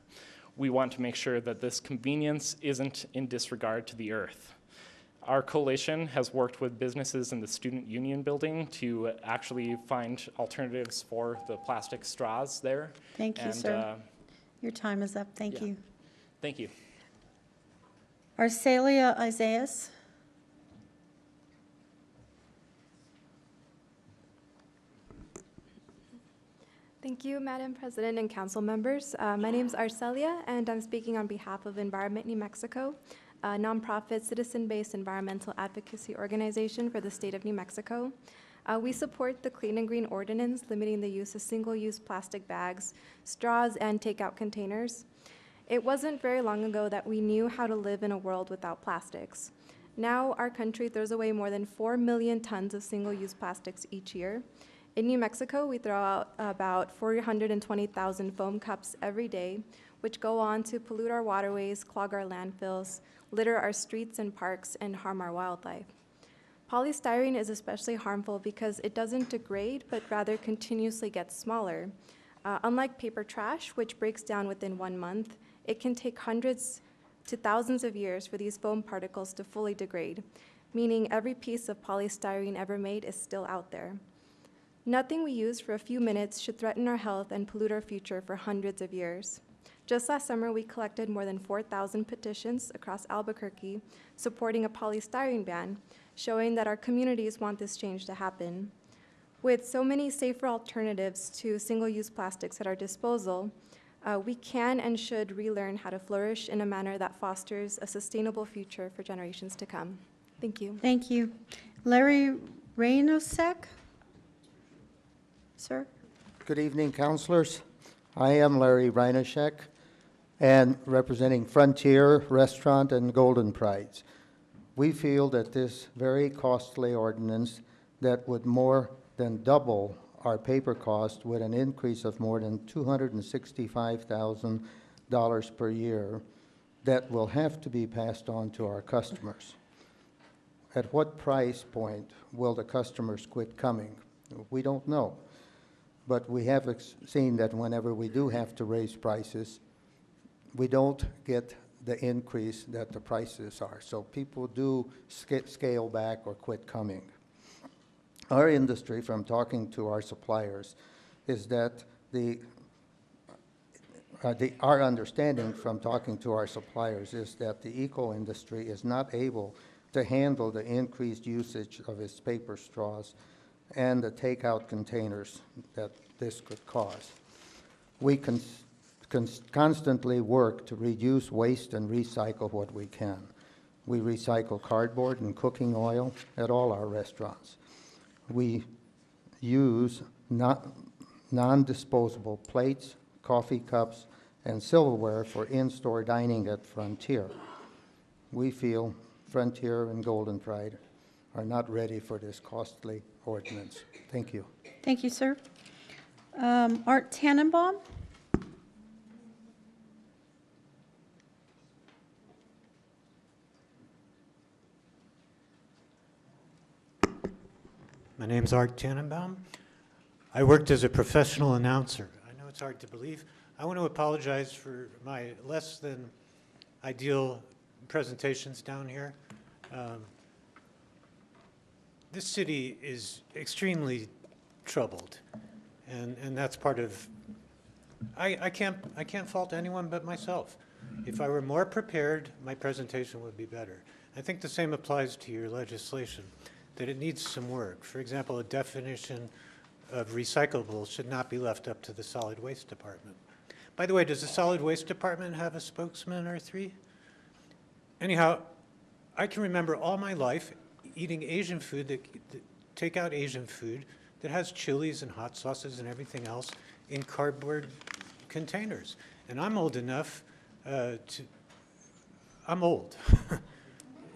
We want to make sure that this convenience isn't in disregard to the earth. Our coalition has worked with businesses in the Student Union building to actually find alternatives for the plastic straws there. Thank you, sir. Your time is up. Thank you. Thank you. Arcelia Isaias. Thank you, Madam President and council members. My name is Arcelia, and I'm speaking on behalf of Environment New Mexico, a nonprofit citizen-based environmental advocacy organization for the state of New Mexico. We support the Clean and Green Ordinance limiting the use of single-use plastic bags, straws, and takeout containers. It wasn't very long ago that we knew how to live in a world without plastics. Now, our country throws away more than 4 million tons of single-use plastics each year. In New Mexico, we throw out about 420,000 foam cups every day, which go on to pollute our waterways, clog our landfills, litter our streets and parks, and harm our wildlife. Polystyrene is especially harmful because it doesn't degrade, but rather continuously gets smaller. Unlike paper trash, which breaks down within 1 month, it can take hundreds to thousands of years for these foam particles to fully degrade, meaning every piece of polystyrene ever made is still out there. Nothing we use for a few minutes should threaten our health and pollute our future for hundreds of years. Just last summer, we collected more than 4,000 petitions across Albuquerque supporting a polystyrene ban, showing that our communities want this change to happen. With so many safer alternatives to single-use plastics at our disposal, we can and should relearn how to flourish in a manner that fosters a sustainable future for generations to come. Thank you. Thank you. Larry Reynosek? Sir? Good evening, councilors. I am Larry Reinashek, and representing Frontier Restaurant and Golden Prides. We feel that this very costly ordinance that would more than double our paper cost with an increase of more than $265,000 per year that will have to be passed on to our customers. At what price point will the customers quit coming? We don't know. But we have seen that whenever we do have to raise prices, we don't get the increase that the prices are. So people do scale back or quit coming. Our industry, from talking to our suppliers, is that our understanding from talking to our suppliers is that the eco industry is not able to handle the increased usage of its paper straws and the takeout containers that this could cause. We constantly work to reduce waste and recycle what we can. We recycle cardboard and cooking oil at all our restaurants. We use non-disposable plates, coffee cups, and silverware for in-store dining at Frontier. We feel Frontier and Golden Pride are not ready for this costly ordinance. Thank you. Thank you, sir. Art Tannenbaum? My name's Art Tannenbaum. I worked as a professional announcer. I know it's hard to believe. I want to apologize for my less than ideal presentations down here. This city is extremely troubled, and that's part of. I can't fault anyone but myself. If I were more prepared, my presentation would be better. I think the same applies to your legislation, that it needs some work. For example, a definition of recyclables should not be left up to the solid waste department. By the way, does the solid waste department have a spokesman or three? Anyhow, I can remember all my life eating Asian food, take out Asian food that has chilies and hot sauces and everything else in cardboard containers. And I'm old enough I'm old.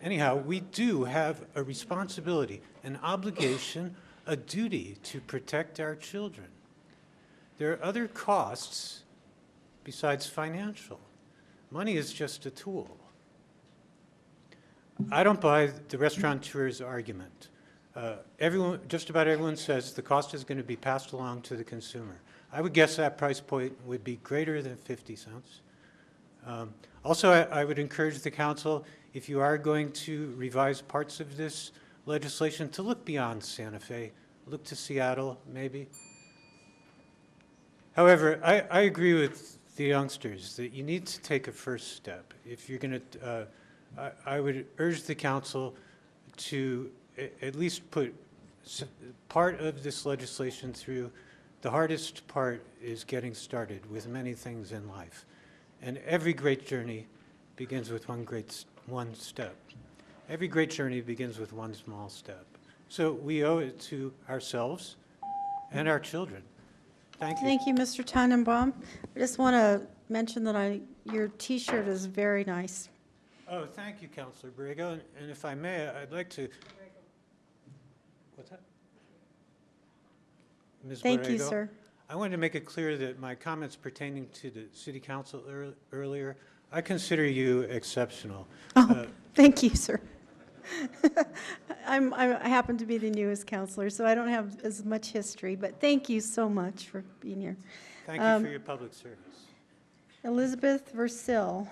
Anyhow, we do have a responsibility, an obligation, a duty to protect our children. There are other costs besides financial. Money is just a tool. I don't buy the restaurateur's argument Everyone, just about everyone says the cost is going to be passed along to the consumer. I would guess that price point would be greater than 50 cents. Also, I would encourage the council, if you are going to revise parts of this legislation, to look beyond Santa Fe, look to Seattle, maybe. However, I agree with the youngsters that you need to take a first step. If you're going to, I would urge the council to at least put part of this legislation through. The hardest part is getting started with many things in life. And every great journey begins with one step. Every great journey begins with one small step. So we owe it to ourselves and our children. Thank you. Thank you, Mr. Tannenbaum. I just want to mention that your T-shirt is very nice. Oh, thank you, Councilor Borrego. And if I may, I'd like to. What's that? Ms. Thank you, Borrego? sir. I wanted to make it clear that my comments pertaining to the City Council earlier, I consider you exceptional. Oh, thank you, sir. I happen to be the newest counselor, so I don't have as much history, but thank you so much for being here. Thank you for your public service. Elizabeth Versil.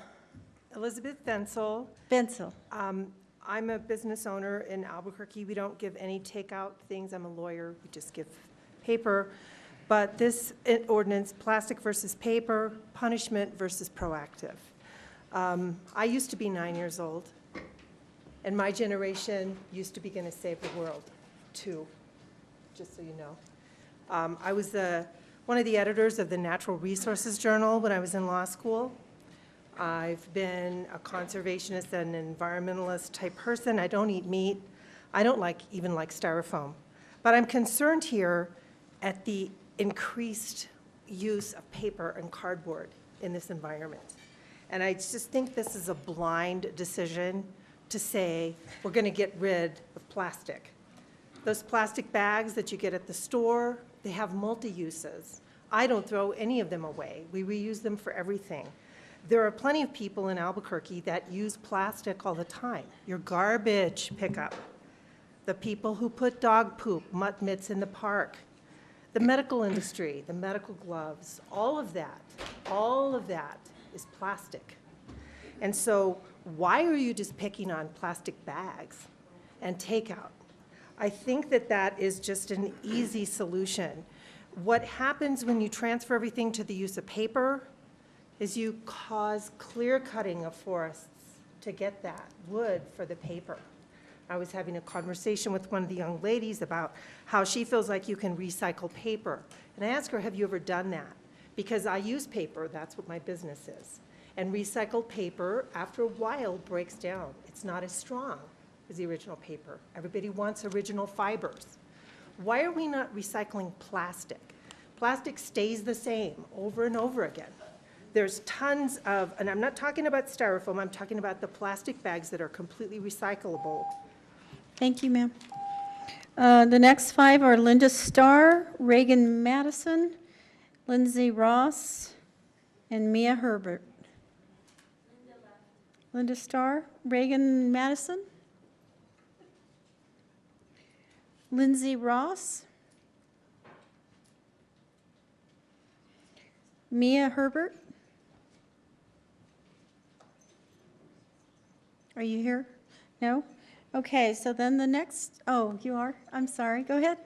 Elizabeth Bensel. Bensel. I'm a business owner in Albuquerque. We don't give any takeout things. I'm a lawyer. We just give paper. But this ordinance, plastic versus paper, punishment versus proactive. I used to be 9 years old, and my generation used to be going to save the world, too, just so you know. I was one of the editors of the Natural Resources Journal when I was in law school. I've been a conservationist and environmentalist type person. I don't eat meat. I don't even like styrofoam. But I'm concerned here at the increased use of paper and cardboard in this environment. And I just think this is a blind decision to say we're going to get rid of plastic. Those plastic bags that you get at the store, they have multi-uses. I don't throw any of them away. We reuse them for everything. There are plenty of people in Albuquerque that use plastic all the time. Your garbage pickup, the people who put dog poop, mutt mitts in the park, the medical industry, the medical gloves, all of that is plastic. And so why are you just picking on plastic bags and takeout? I think that is just an easy solution. What happens when you transfer everything to the use of paper is you cause clear cutting of forests to get that wood for the paper. I was having a conversation with one of the young ladies about how she feels like you can recycle paper. And I asked her, have you ever done that? Because I use paper, that's what my business is. And recycled paper, after a while, breaks down. It's not as strong as the original paper. Everybody wants original fibers. Why are we not recycling plastic? Plastic stays the same over and over again. There's tons of, and I'm not talking about styrofoam, I'm talking about the plastic bags that are completely recyclable. Thank you, ma'am. The next five are Linda Starr, Reagan Madison, Lindsay Ross, and Mia Herbert. Linda Starr, Reagan Madison, Lindsay Ross, Mia Herbert. Are you here? No? Okay, so then the next, oh, you are? I'm sorry, go ahead.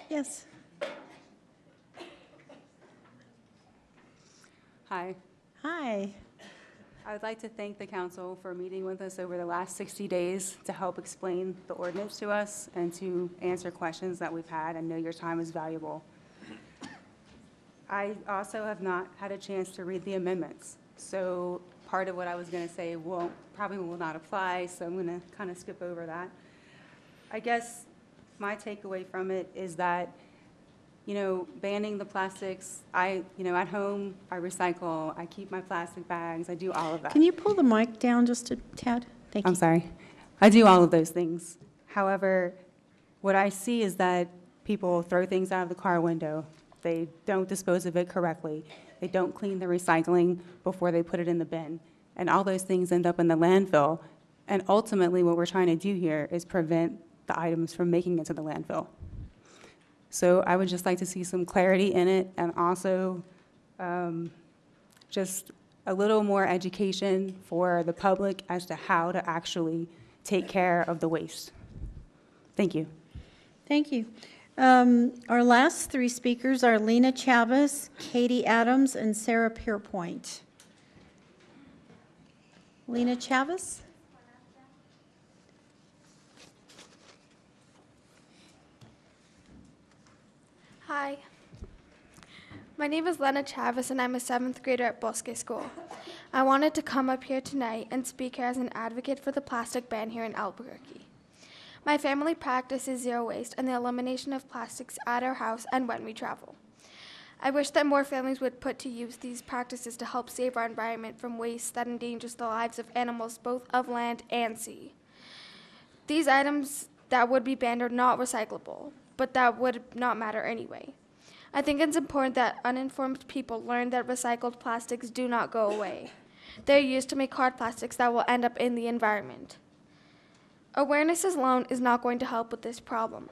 Yes. Hi. Hi. I would like to thank the council for meeting with us over the last 60 days to help explain the ordinance to us and to answer questions that we've had. I know your time is valuable. I also have not had a chance to read the amendments, so part of what I was going to say probably will not apply, so I'm going to kind of skip over that. I guess my takeaway from it is that, banning the plastics, at home, I recycle, I keep my plastic bags, I do all of that. Can you pull the mic down just a tad? Thank you. I'm sorry. I do all of those things. However, what I see is that people throw things out of the car window. They don't dispose of it correctly. They don't clean the recycling before they put it in the bin. And all those things end up in the landfill. And ultimately, what we're trying to do here is prevent the items from making it to the landfill. So I would just like to see some clarity in it, and also just a little more education for the public as to how to actually take care of the waste. Thank you. Thank you. Our last three speakers are Lena Chavez, Katie Adams, and Sarah Pierpoint. Lena Chavez? Hi. My name is Lena Chavez, and I'm a 7th grader at Bosque School. I wanted to come up here tonight and speak here as an advocate for the plastic ban here in Albuquerque. My family practices zero waste and the elimination of plastics at our house and when we travel. I wish that more families would put to use these practices to help save our environment from waste that endangers the lives of animals both of land and sea. These items that would be banned are not recyclable, but that would not matter anyway. I think it's important that uninformed people learn that recycled plastics do not go away. They're used to make hard plastics that will end up in the environment. Awareness alone is not going to help with this problem.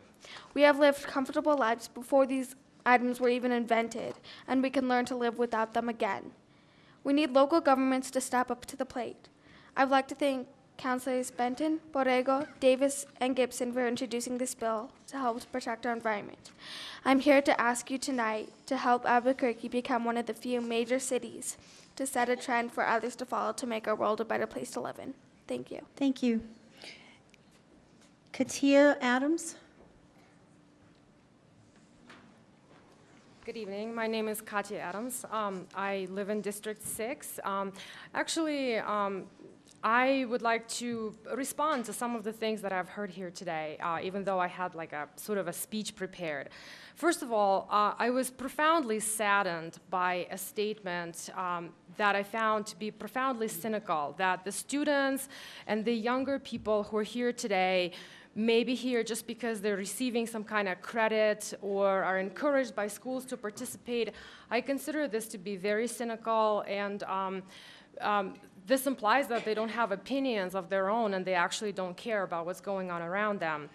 We have lived comfortable lives before these items were even invented, and we can learn to live without them again. We need local governments to step up to the plate. I'd like to thank Councilors Benton, Borrego, Davis, and Gibson for introducing this bill to help protect our environment. I'm here to ask you tonight to help Albuquerque become one of the few major cities to set a trend for others to follow to make our world a better place to live in. Thank you. Thank you. Katia Adams? Good evening. My name is Katia Adams. I live in District 6. I would like to respond to some of the things that I've heard here today, even though I had like a sort of a speech prepared. First of all, I was profoundly saddened by a statement that I found to be profoundly cynical, that the students and the younger people who are here today may be here just because they're receiving some kind of credit or are encouraged by schools to participate. I consider this to be very cynical, and this implies that they don't have opinions of their own and they actually don't care about what's going on around them.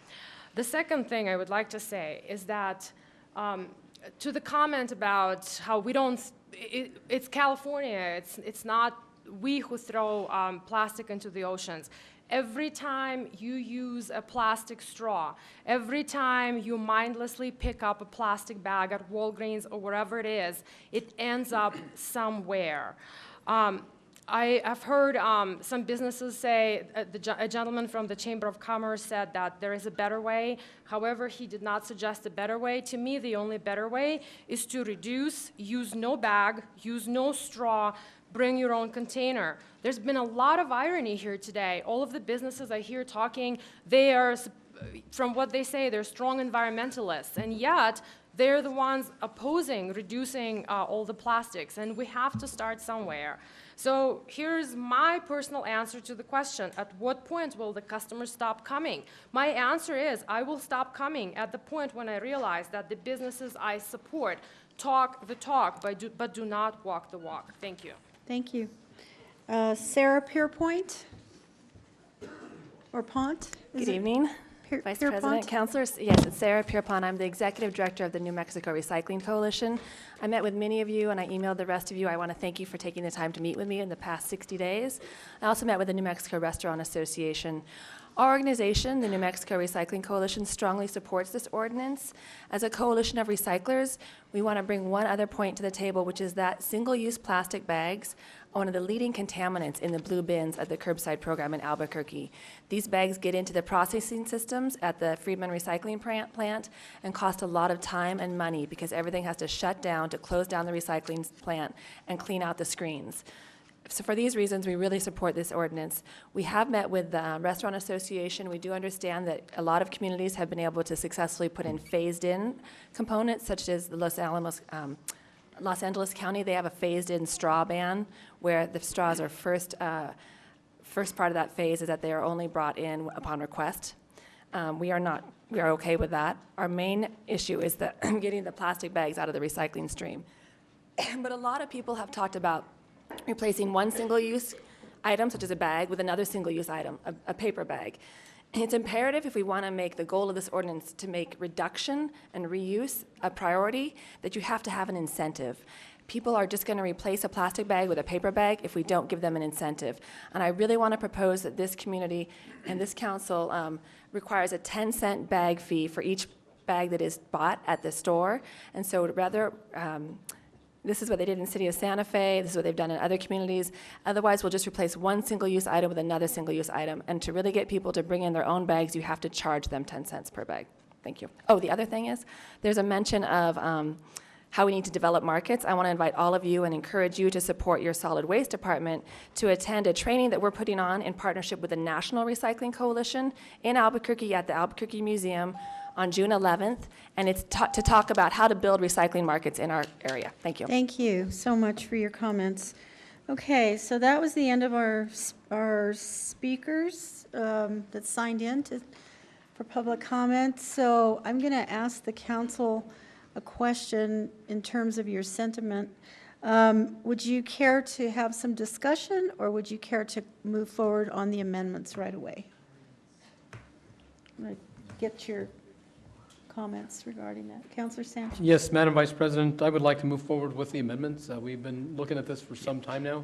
The second thing I would like to say is that to the comment about how we don't, it's California, it's not we who throw plastic into the oceans. Every time you use a plastic straw, every time you mindlessly pick up a plastic bag at Walgreens or wherever it is, it ends up somewhere. I've heard some businesses say, a gentleman from the Chamber of Commerce said that there is a better way. However, he did not suggest a better way. To me, the only better way is to reduce, use no bag, use no straw, bring your own container. There's been a lot of irony here today. All of the businesses I hear talking, they are, from what they say, they're strong environmentalists, and yet they're the ones opposing reducing all the plastics, and we have to start somewhere. So here's my personal answer to the question: at what point will the customers stop coming? My answer is I will stop coming at the point when I realize that the businesses I support talk the talk, but do not walk the walk. Thank you. Thank you. Sarah Pierpoint? Or Pont? Good evening, Vice President, Councilors. Yes, it's Sarah Pierpont. I'm the Executive Director of the New Mexico Recycling Coalition. I met with many of you and I emailed the rest of you. I want to thank you for taking the time to meet with me in the past 60 days. I also met with the New Mexico Restaurant Association. Our organization, the New Mexico Recycling Coalition, strongly supports this ordinance. As a coalition of recyclers, we want to bring one other point to the table, which is that single-use plastic bags are one of the leading contaminants in the blue bins at the curbside program in Albuquerque. These bags get into the processing systems at the Friedman Recycling plant and cost a lot of time and money because everything has to shut down to close down the recycling plant and clean out the screens. So for these reasons, we really support this ordinance. We have met with the Restaurant Association. We do understand that a lot of communities have been able to successfully put in phased-in components, such as the Los Angeles County. They have a phased-in straw ban, where the straws are first part of that phase is that they are only brought in upon request. We are okay with that. Our main issue is getting the plastic bags out of the recycling stream. But a lot of people have talked about replacing one single-use item, such as a bag, with another single-use item, a paper bag. It's imperative if we want to make the goal of this ordinance to make reduction and reuse a priority that you have to have an incentive. People are just going to replace a plastic bag with a paper bag if we don't give them an incentive. And I really want to propose that this community and this council requires a 10-cent bag fee for each bag that is bought at the store. And so rather, this is what they did in the city of Santa Fe. This is what they've done in other communities. Otherwise, we'll just replace one single-use item with another single-use item. And to really get people to bring in their own bags, you have to charge them 10 cents per bag. Thank you. Oh, the other thing is, there's a mention of how we need to develop markets. I want to invite all of you and encourage you to support your solid waste department to attend a training that we're putting on in partnership with the National Recycling Coalition in Albuquerque at the Albuquerque Museum on June 11th, and it's to talk about how to build recycling markets in our area. Thank you. Thank you so much for your comments. Okay, so that was the end of our speakers that signed in for public comment. So I'm going to ask the council a question in terms of your sentiment. Would you care to have some discussion, or would you care to move forward on the amendments right away? I'm going to get your comments regarding that. Councilor Sanchez? Yes, Madam Vice President, I would like to move forward with the amendments. We've been looking at this for some time now,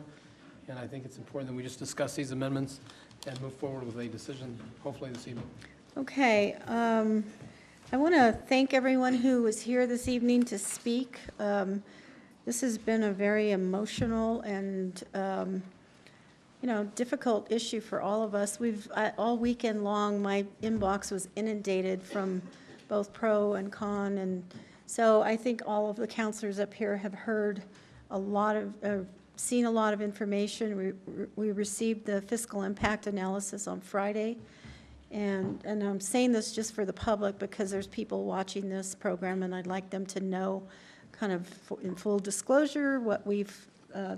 and I think it's important that we just discuss these amendments and move forward with a decision, hopefully this evening. Okay. I want to thank everyone who was here this evening to speak. This has been a very emotional and difficult issue for all of us. All weekend long, my inbox was inundated from both pro and con, and so I think all of the counselors up here have heard a lot of, seen a lot of information. We received the fiscal impact analysis on Friday, and I'm saying this just for the public because there's people watching this program, and I'd like them to know, kind of in full disclosure, what the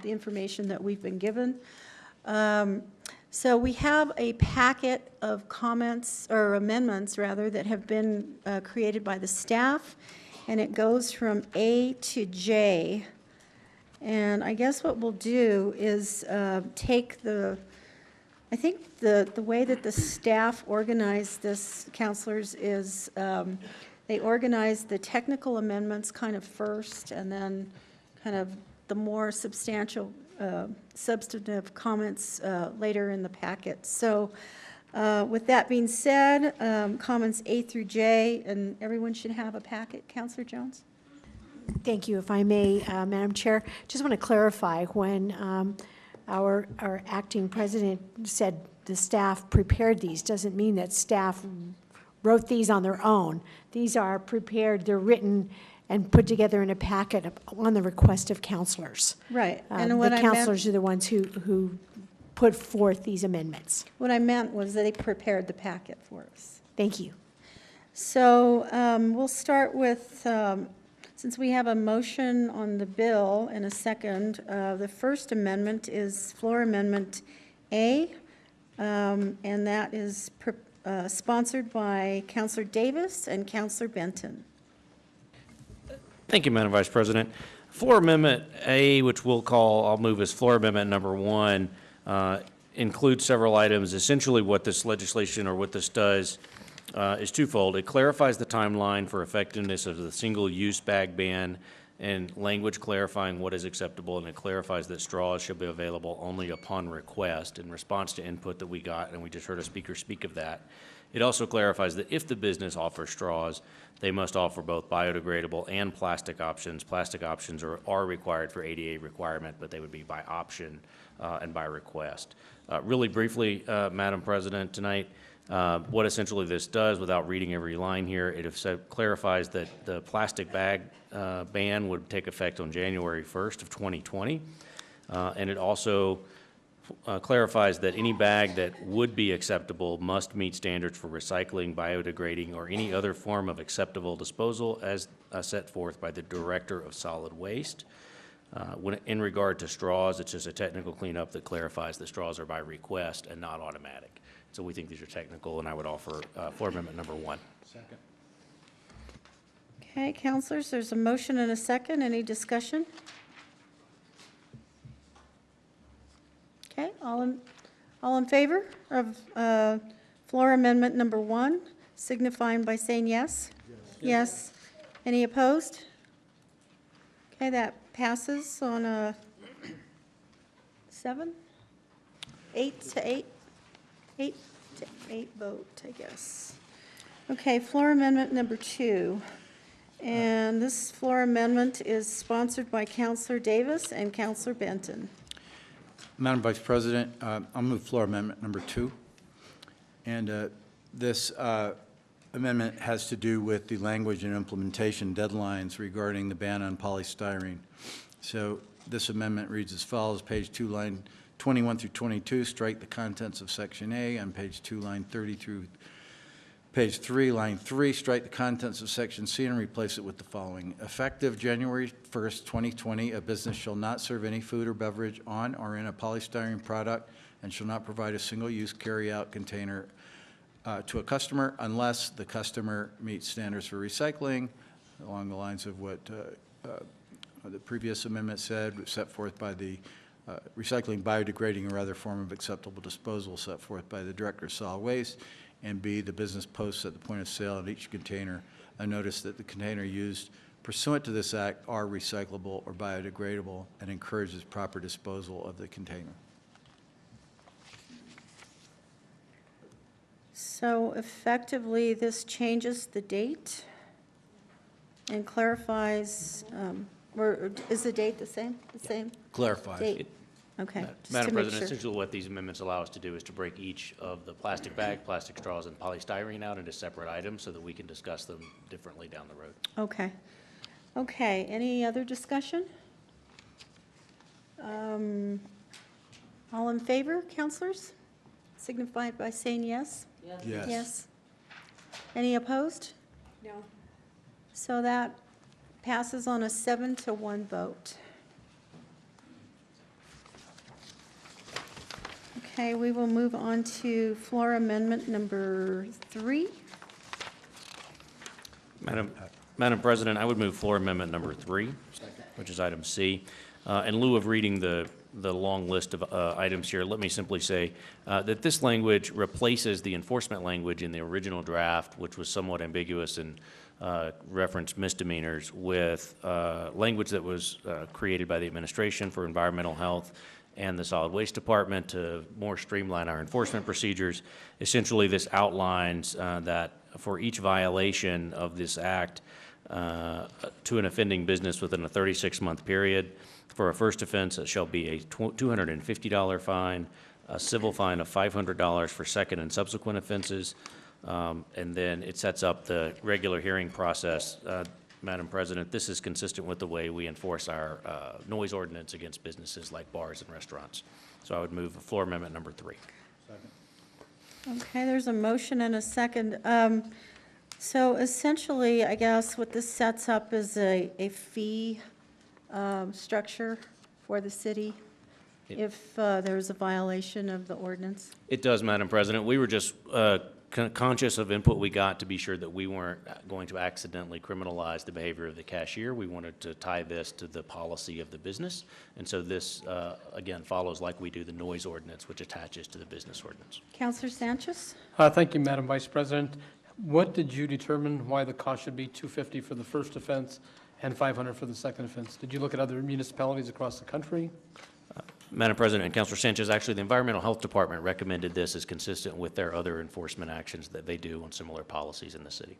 information that we've been given. So we have a packet of comments, or amendments rather, that have been created by the staff, and it goes from A to J. And I guess what we'll do is take I think the way that the staff organized this, counselors, is they organized the technical amendments kind of first, and then kind of the more substantial substantive comments later in the packet. So with that being said, comments A through J, and everyone should have a packet. Councilor Jones? Thank you. If I may, Madam Chair, just want to clarify when our acting president said the staff prepared these, doesn't mean that staff wrote these on their own. These are prepared, they're written and put together in a packet on the request of counselors. Right. And the counselors are the ones who put forth these amendments. What I meant was that they prepared the packet for us. Thank you. So we'll start with, since we have a motion on the bill and a second, the first amendment is floor amendment A, and that is sponsored by Councilor Davis and Councilor Benton. Thank you, Madam Vice President. Floor Amendment A, which I'll move as floor amendment number 1, includes several items. Essentially what this legislation, or what this does, is twofold. It clarifies the timeline for effectiveness of the single-use bag ban and language clarifying what is acceptable, and it clarifies that straws should be available only upon request in response to input that we got, and we just heard a speaker speak of that. It also clarifies that if the business offers straws, they must offer both biodegradable and plastic options. Plastic options are required for ADA requirement, but they would be by option and by request. Really briefly, Madam President, tonight, what essentially this does, without reading every line here, it clarifies that the plastic bag ban would take effect on January 1st of 2020. And it also clarifies that any bag that would be acceptable must meet standards for recycling, biodegrading, or any other form of acceptable disposal as set forth by the Director of Solid Waste. In regard to straws, it's just a technical cleanup that clarifies that straws are by request and not automatic. So we think these are technical, and I would offer floor amendment number 1. Second. Okay, councilors, there's a motion and a second. Any discussion? Okay, all in favor of Floor amendment number 1, signifying by saying yes? Yes. Any opposed? Okay, that passes on a 7? 8 to 8? 8 to 8 vote, I guess. Okay, floor amendment number 2. And this floor amendment is sponsored by Councilor Davis and Councilor Benton. Madam Vice President, I'll move floor amendment number 2. And this amendment has to do with the language and implementation deadlines regarding the ban on polystyrene. So this amendment reads as follows: page 2, line 21 through 22, strike the contents of section A. On page 2, line 30 through page 3, line 3, strike the contents of section C and replace it with the following. Effective January 1st, 2020, a business shall not serve any food or beverage on or in a polystyrene product and shall not provide a single-use carry-out container to a customer unless the customer meets standards for recycling, along the lines of what the previous amendment said, set forth by the recycling, biodegrading, or other form of acceptable disposal set forth by the Director of Solid Waste. And B, the business posts at the point of sale in each container a notice that the container used pursuant to this act are recyclable or biodegradable and encourages proper disposal of the container. So effectively, this changes the date and clarifies, or is the date the same? The same? Clarifies. Date. Okay. just Madam to make President, sure. essentially what these amendments allow us to do is to break each of the plastic bag, plastic straws, and polystyrene out into separate items so that we can discuss them differently down the road. Okay. Okay, any other discussion? All in favor, counselors? Signify by saying yes? Yes. Yes. Any opposed? No. So that passes on a 7-1 vote. Okay, we will move on to floor amendment number 3. Madam President, I would move floor amendment number 3, which is item C. In lieu of reading the long list of items here, let me simply say that this language replaces the enforcement language in the original draft, which was somewhat ambiguous and referenced misdemeanors, with language that was created by the administration for environmental health and the Solid Waste Department to more streamline our enforcement procedures. Essentially, this outlines that for each violation of this act to an offending business within a 36-month period, for a first offense, it shall be a $250 fine, a civil fine of $500 for second and subsequent offenses, and then it sets up the regular hearing process. Madam President, this is consistent with the way we enforce our noise ordinance against businesses like bars and restaurants. So I would move floor amendment number 3. Okay, there's a motion and a second. So essentially, I guess what this sets up is a fee structure for the city if there's a violation of the ordinance. It does, Madam President. We were just conscious of input we got to be sure that we weren't going to accidentally criminalize the behavior of the cashier. We wanted to tie this to the policy of the business. And so this, again, follows like we do the noise ordinance, which attaches to the business ordinance. Councilor Sanchez? Thank you, Madam Vice President. What did you determine why the cost should be $250 for the first offense and $500 for the second offense? Did you look at other municipalities across the country? Madam President and Councilor Sanchez, actually the Environmental Health Department recommended this as consistent with their other enforcement actions that they do on similar policies in the city.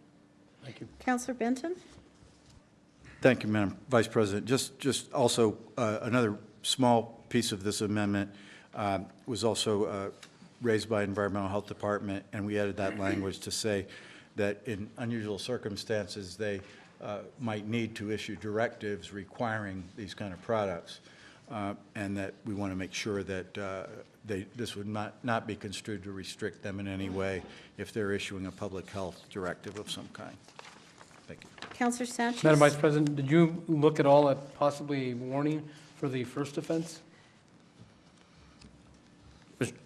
Thank you. Councilor Benton? Thank you, Madam Vice President. Just also another small piece of this amendment was also raised by Environmental Health Department, and we added that language to say that in unusual circumstances, they might need to issue directives requiring these kind of products, and that we want to make sure that this would not be construed to restrict them in any way if they're issuing a public health directive of some kind. Thank you. Councilor Sanchez? Madam Vice President, did you look at all at possibly a warning for the first offense?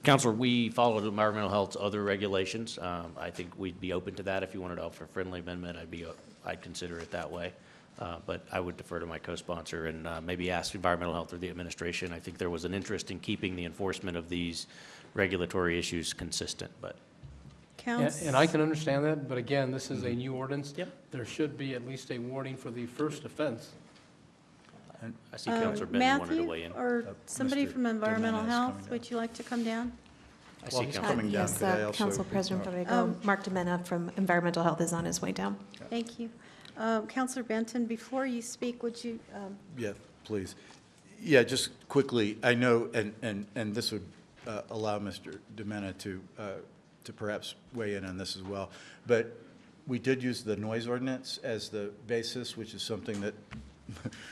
Councilor, we followed Environmental Health's other regulations. I think we'd be open to that. If you wanted to offer a friendly amendment, I'd consider it that way. But I would defer to my co-sponsor and maybe ask Environmental Health or the administration. I think there was an interest in keeping the enforcement of these regulatory issues consistent, but And I can understand that, but again, this is a new ordinance. There should be at least a warning for the first offense. I see Councilor Benton wanted to Matthew, weigh in. or somebody Mr. from Environmental Jimenez coming Health, would you like to come down? I Well, see he's Councilor. coming down. Yes, Could I also- Council President Borrego, Mark Domena from Environmental Health is on his way down. Thank you. Counselor Benton, before you speak, would you, Yeah, please. Yeah, just quickly, I know, and this would allow Mr. Domena to perhaps weigh in on this as well, but we did use the noise ordinance as the basis, which is something that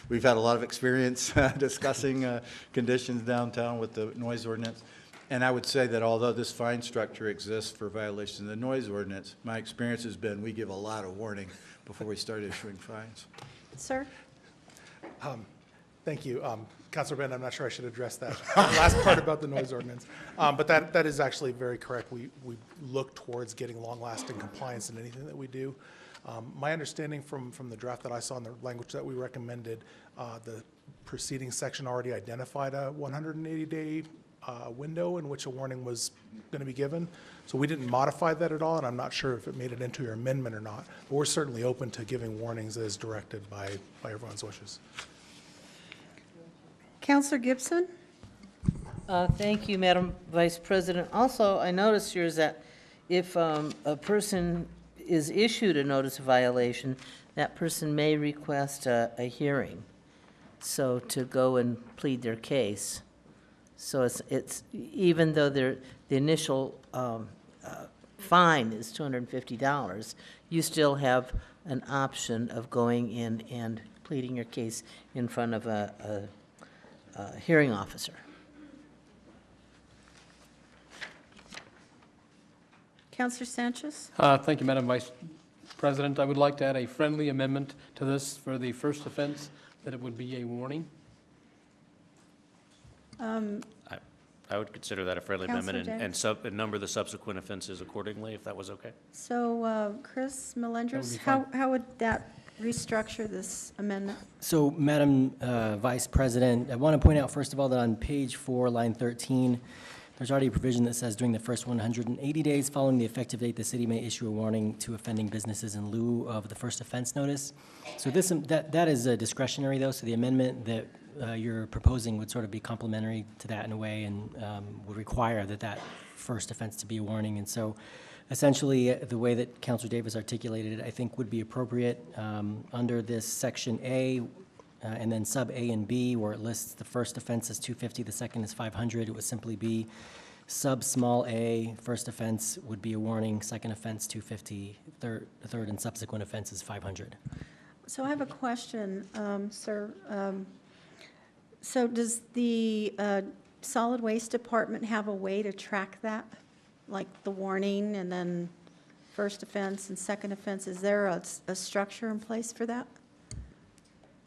we've had a lot of experience discussing conditions downtown with the noise ordinance. And I would say that although this fine structure exists for violations of the noise ordinance, my experience has been we give a lot of warning before we start issuing fines. sir? Thank you. Councilor Ben, I'm not sure I should address that last part about the noise ordinance. But that is actually very correct. We look towards getting long-lasting compliance in anything that we do. My understanding from the draft that I saw in the language that we recommended, the preceding section already identified a 180-day window in which a warning was going to be given. So we didn't modify that at all, and I'm not sure if it made it into your amendment or not. But we're certainly open to giving warnings as directed by everyone's wishes. Counselor Gibson? Thank you, Madam Vice President. Also, I noticed here is that if a person is issued a notice of violation, that person may request a hearing, so to go and plead their case. So it's even though the initial fine is $250, you still have an option of going in and pleading your case in front of a hearing officer. Counselor Sanchez? Thank you, Madam Vice President. I would like to add a friendly amendment to this for the first offense, that it would be a warning. I would consider that a friendly Counselor amendment and number the subsequent offenses accordingly, if that was okay. So, Chris Melendres, be fine. how would that restructure this amendment? So, Madam Vice President, I want to point out, first of all, that on page 4, line 13, there's already a provision that says during the first 180 days following the effective date, the city may issue a warning to offending businesses in lieu of the first offense notice. So that is discretionary, though, so the amendment that you're proposing would sort of be complementary to that in a way, and would require that first offense to be a warning. And so essentially, the way that Councilor Davis articulated it, I think would be appropriate under this section A, and then sub A and B, where it lists the first offense is $250, the second is $500. It would simply be sub small a, first offense would be a warning, second offense $250, the third and subsequent offense is $500. So I have a question, sir. So does the Solid Waste Department have a way to track that? Like the warning and then first offense and second offense? Is there a structure in place for that?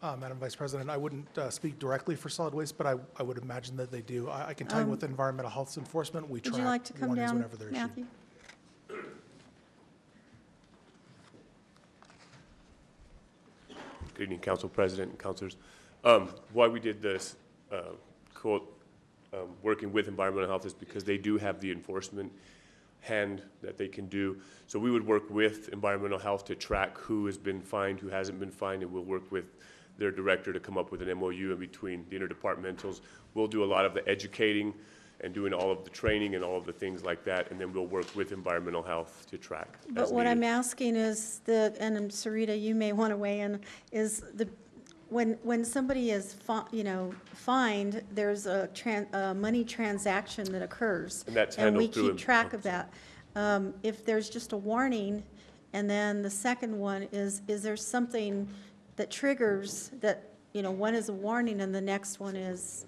Madam Vice President, I wouldn't speak directly for solid waste, but I would imagine that they do. I can tell you with environmental health enforcement, we track Would you like to come warnings down, whenever they're issued. Matthew? Good evening, Council President and Councilors. Why we did this working with environmental health is because they do have the enforcement hand that they can do. So we would work with environmental health to track who has been fined, who hasn't been fined, and we'll work with their director to come up with an MOU in between the interdepartmentals. We'll do a lot of the educating and doing all of the training and all of the things like that, and then we'll work with environmental health to track. But what I'm asking is and Sarita, you may want to weigh in, is when somebody is fined, there's a money transaction that occurs. And that's we handled through keep track of that. If there's just a warning, and then the second one is there something that triggers that, one is a warning and the next one is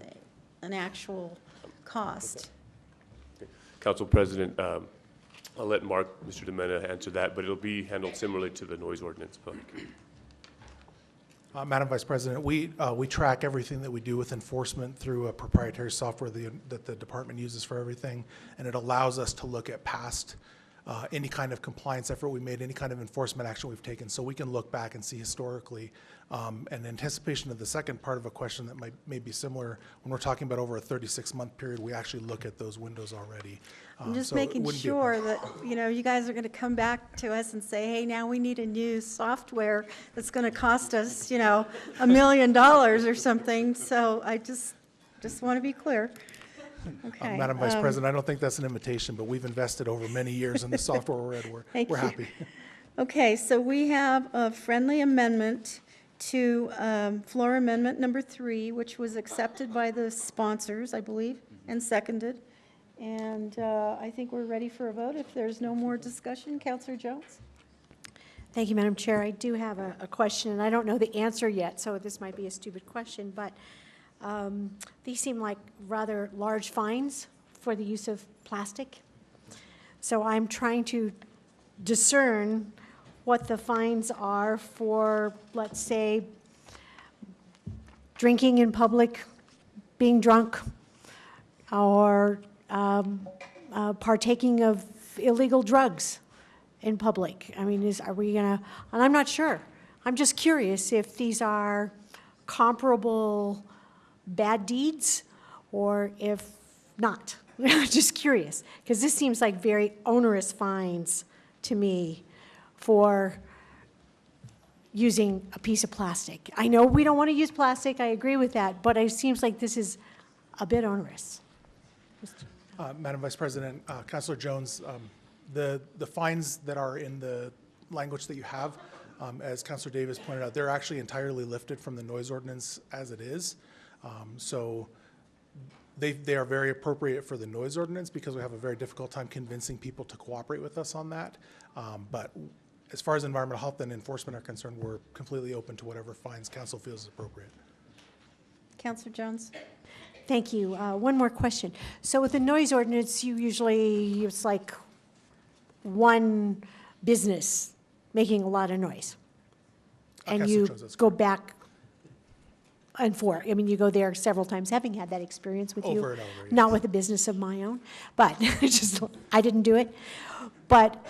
an actual cost? Council President, I'll let Mr. Domena answer that, but it'll be handled similarly to the noise ordinance. Madam Vice President, we track everything that we do with enforcement through a proprietary software that the department uses for everything, and it allows us to look at past any kind of compliance effort we made, any kind of enforcement action we've taken, so we can look back and see historically. And in anticipation of the second part of a question that may be similar, when we're talking about over a 36-month period, we actually look at those windows already. I'm just So it making wouldn't be a sure that, you guys are going to come back to us and say, hey, now we need a new software that's going to cost us, $1 million or something. So I just want to be clear. Okay. Madam Vice President, I don't think that's an invitation, but we've invested over many years in the software we're at. Thank We're you. happy. Okay, so we have a friendly amendment to floor amendment number 3, which was accepted by the sponsors, I believe, and seconded. And I think we're ready for a vote. If there's no more discussion, Councillor Jones? Thank you, Madam Chair. I do have a question, and I don't know the answer yet, so this might be a stupid question, but these seem like rather large fines for the use of plastic. So I'm trying to discern what the fines are for, let's say, drinking in public, being drunk, or partaking of illegal drugs in public. I mean, are we gonna, and I'm not sure. I'm just curious if these are comparable bad deeds or if not. Just curious, because this seems like very onerous fines to me for using a piece of plastic. I know we don't want to use plastic, I agree with that, but it seems like this is a bit onerous. Madam Vice President, Councilor Jones, the fines that are in the language that you have, as Councilor Davis pointed out, they're actually entirely lifted from the noise ordinance as it is. So they are very appropriate for the noise ordinance because we have a very difficult time convincing people to cooperate with us on that. But as far as environmental health and enforcement are concerned, we're completely open to whatever fines council feels is appropriate. Councillor Jones? Thank you. One more question. So with the noise ordinance, it's like one business making a lot of noise. And Councilor you Jones, that's go back and forth. I mean, you go there several times, having had that experience with you. Over and over, yes. Not with a business of my own, but I didn't do it. But,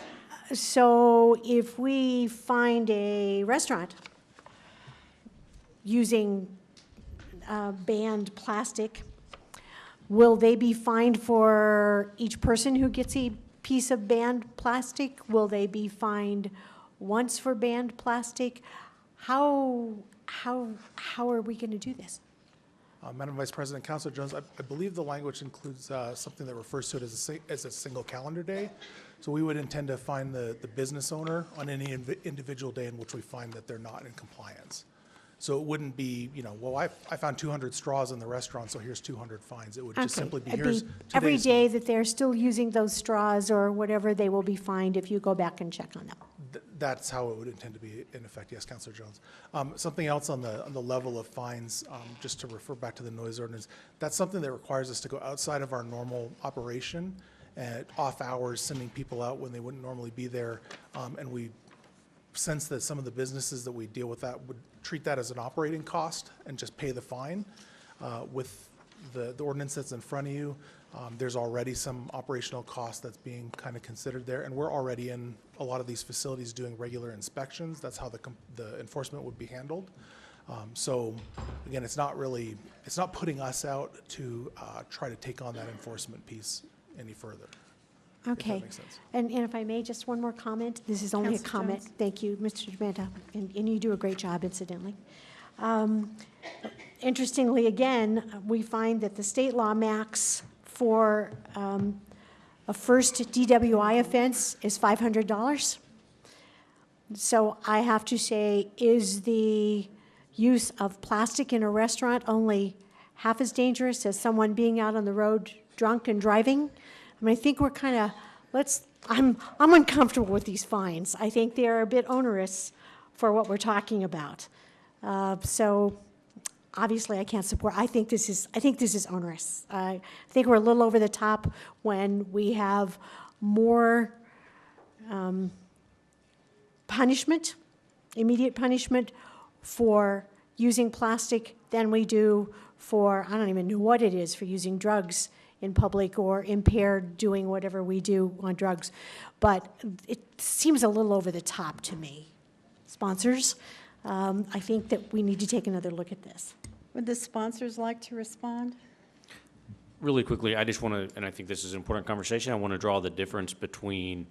so if we find a restaurant using banned plastic, will they be fined for each person who gets a piece of banned plastic? Will they be fined once for banned plastic? How are we going to do this? Madam Vice President, Councilor Jones, I believe the language includes something that refers to it as a single calendar day. So we would intend to fine the business owner on any individual day in which we find that they're not in compliance. So it wouldn't be, well, I found 200 straws in the restaurant, so here's 200 fines. It would just simply be, It'd here's every today's. day that they're still using those straws or whatever, they will be fined if you go back and check on them. That's how it would intend to be in effect, yes, Councilor Jones. Something else on the level of fines, just to refer back to the noise ordinance, that's something that requires us to go outside of our normal operation at off hours, sending people out when they wouldn't normally be there. And we sense that some of the businesses that we deal with that would treat that as an operating cost and just pay the fine. With the ordinance that's in front of you, there's already some operational cost that's being kind of considered there, and we're already in a lot of these facilities doing regular inspections. That's how the enforcement would be handled. So again, it's not putting us out to try to take on that enforcement piece any further. Okay. If that makes sense. And if I may, just one more comment. This is only a Councilor comment. Jones. Thank you, Mr. Dementa, and you do a great job, incidentally. Interestingly, again, we find that the state law max for a first DWI offense is $500. So I have to say, is the use of plastic in a restaurant only half as dangerous as someone being out on the road drunk and driving? I mean, I think we're kind of, I'm uncomfortable with these fines. I think they're a bit onerous for what we're talking about. So obviously I can't support, I think this is onerous. I think we're a little over the top when we have more punishment, immediate punishment for using plastic than we do for, I don't even know what it is, for using drugs in public or impaired doing whatever we do on drugs. But it seems a little over the top to me. Sponsors, I think that we need to take another look at this. Would the sponsors like to respond? Really quickly, I just want to, and I think this is an important conversation, I want to draw the difference between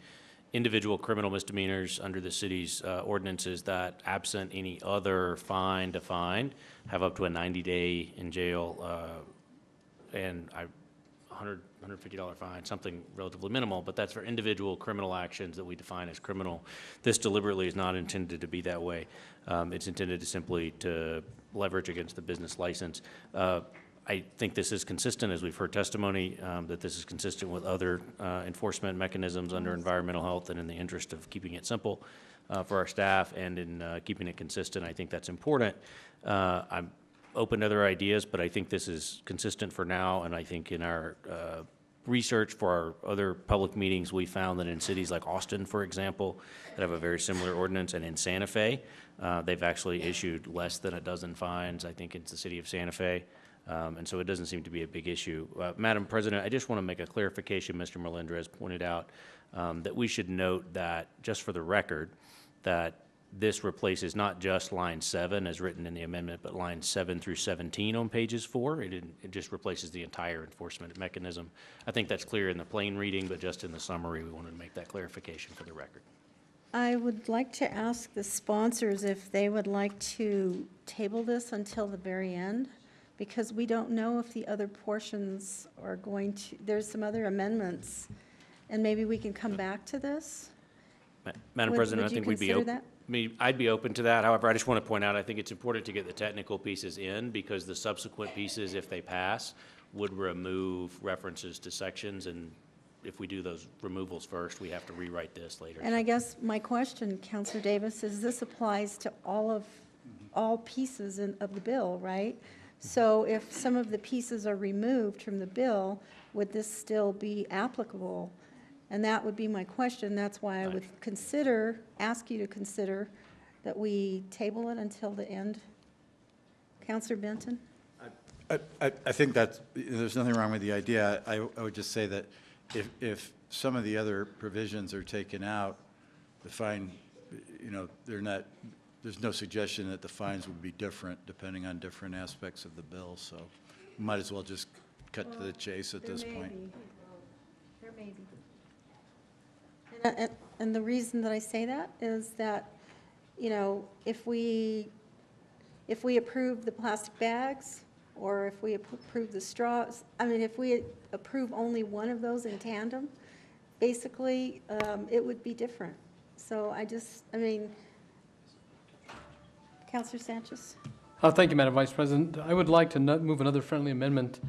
individual criminal misdemeanors under the city's ordinances that, absent any other fine defined, have up to a 90-day in jail and $150 fine, something relatively minimal, but that's for individual criminal actions that we define as criminal. This deliberately is not intended to be that way. It's intended to simply to leverage against the business license. I think this is consistent, as we've heard testimony, that this is consistent with other enforcement mechanisms under environmental health, and in the interest of keeping it simple for our staff and in keeping it consistent. I think that's important. I'm open to other ideas, but I think this is consistent for now, and I think in our research for our other public meetings, we found that in cities like Austin, for example, that have a very similar ordinance, and in Santa Fe, they've actually issued less than a dozen fines. I think it's the city of Santa Fe. And so it doesn't seem to be a big issue. Madam President, I just want to make a clarification. Mr. Melendrez pointed out that we should note that, just for the record, that this replaces not just line 7 as written in the amendment, but lines 7 through 17 on pages 4. It just replaces the entire enforcement mechanism. I think that's clear in the plain reading, but just in the summary, we wanted to make that clarification for the record. I would like to ask the sponsors if they would like to table this until the very end, because we don't know if the other portions are going to, there's some other amendments, and maybe we can come back to this. Madam President, I think we'd be open. I'd be open to that. However, I just want to point out, I think it's important to get the technical pieces in, because the subsequent pieces, if they pass, would remove references to sections, and if we do those removals first, we have to rewrite this later. And I guess my question, Councilor Davis, is this applies to all pieces of the bill, right? So if some of the pieces are removed from the bill, would this still be applicable? And that would be my question. That's why I would ask you to consider that we table it until the end. Councilor Benton? I think there's nothing wrong with the idea. I would just say that if some of the other provisions are taken out, the fine, there's no suggestion that the fines would be different depending on different aspects of the bill, so we might as well just cut to the chase at this point. There may be. And the reason that I say that is that, if we approve the plastic bags, or if we approve the straws, if we approve only one of those in tandem, basically, it would be different. So Councilor Sanchez? Thank you, Madam Vice President. I would like to move another friendly amendment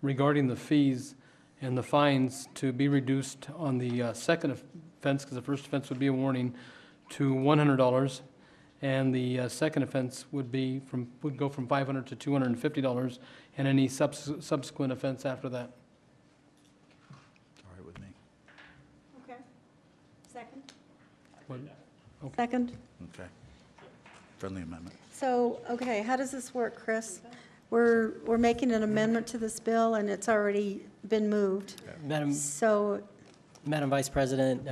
regarding the fees and the fines to be reduced on the second offense, because the first offense would be a warning, to $100, and the second offense would go from $500 to $250, and any subsequent offense after that. All right with me. Okay. Second? Okay. Second? Okay. Friendly amendment. So, okay, how does this work, Chris? We're making an amendment to this bill, and it's already been moved. Madam Vice President,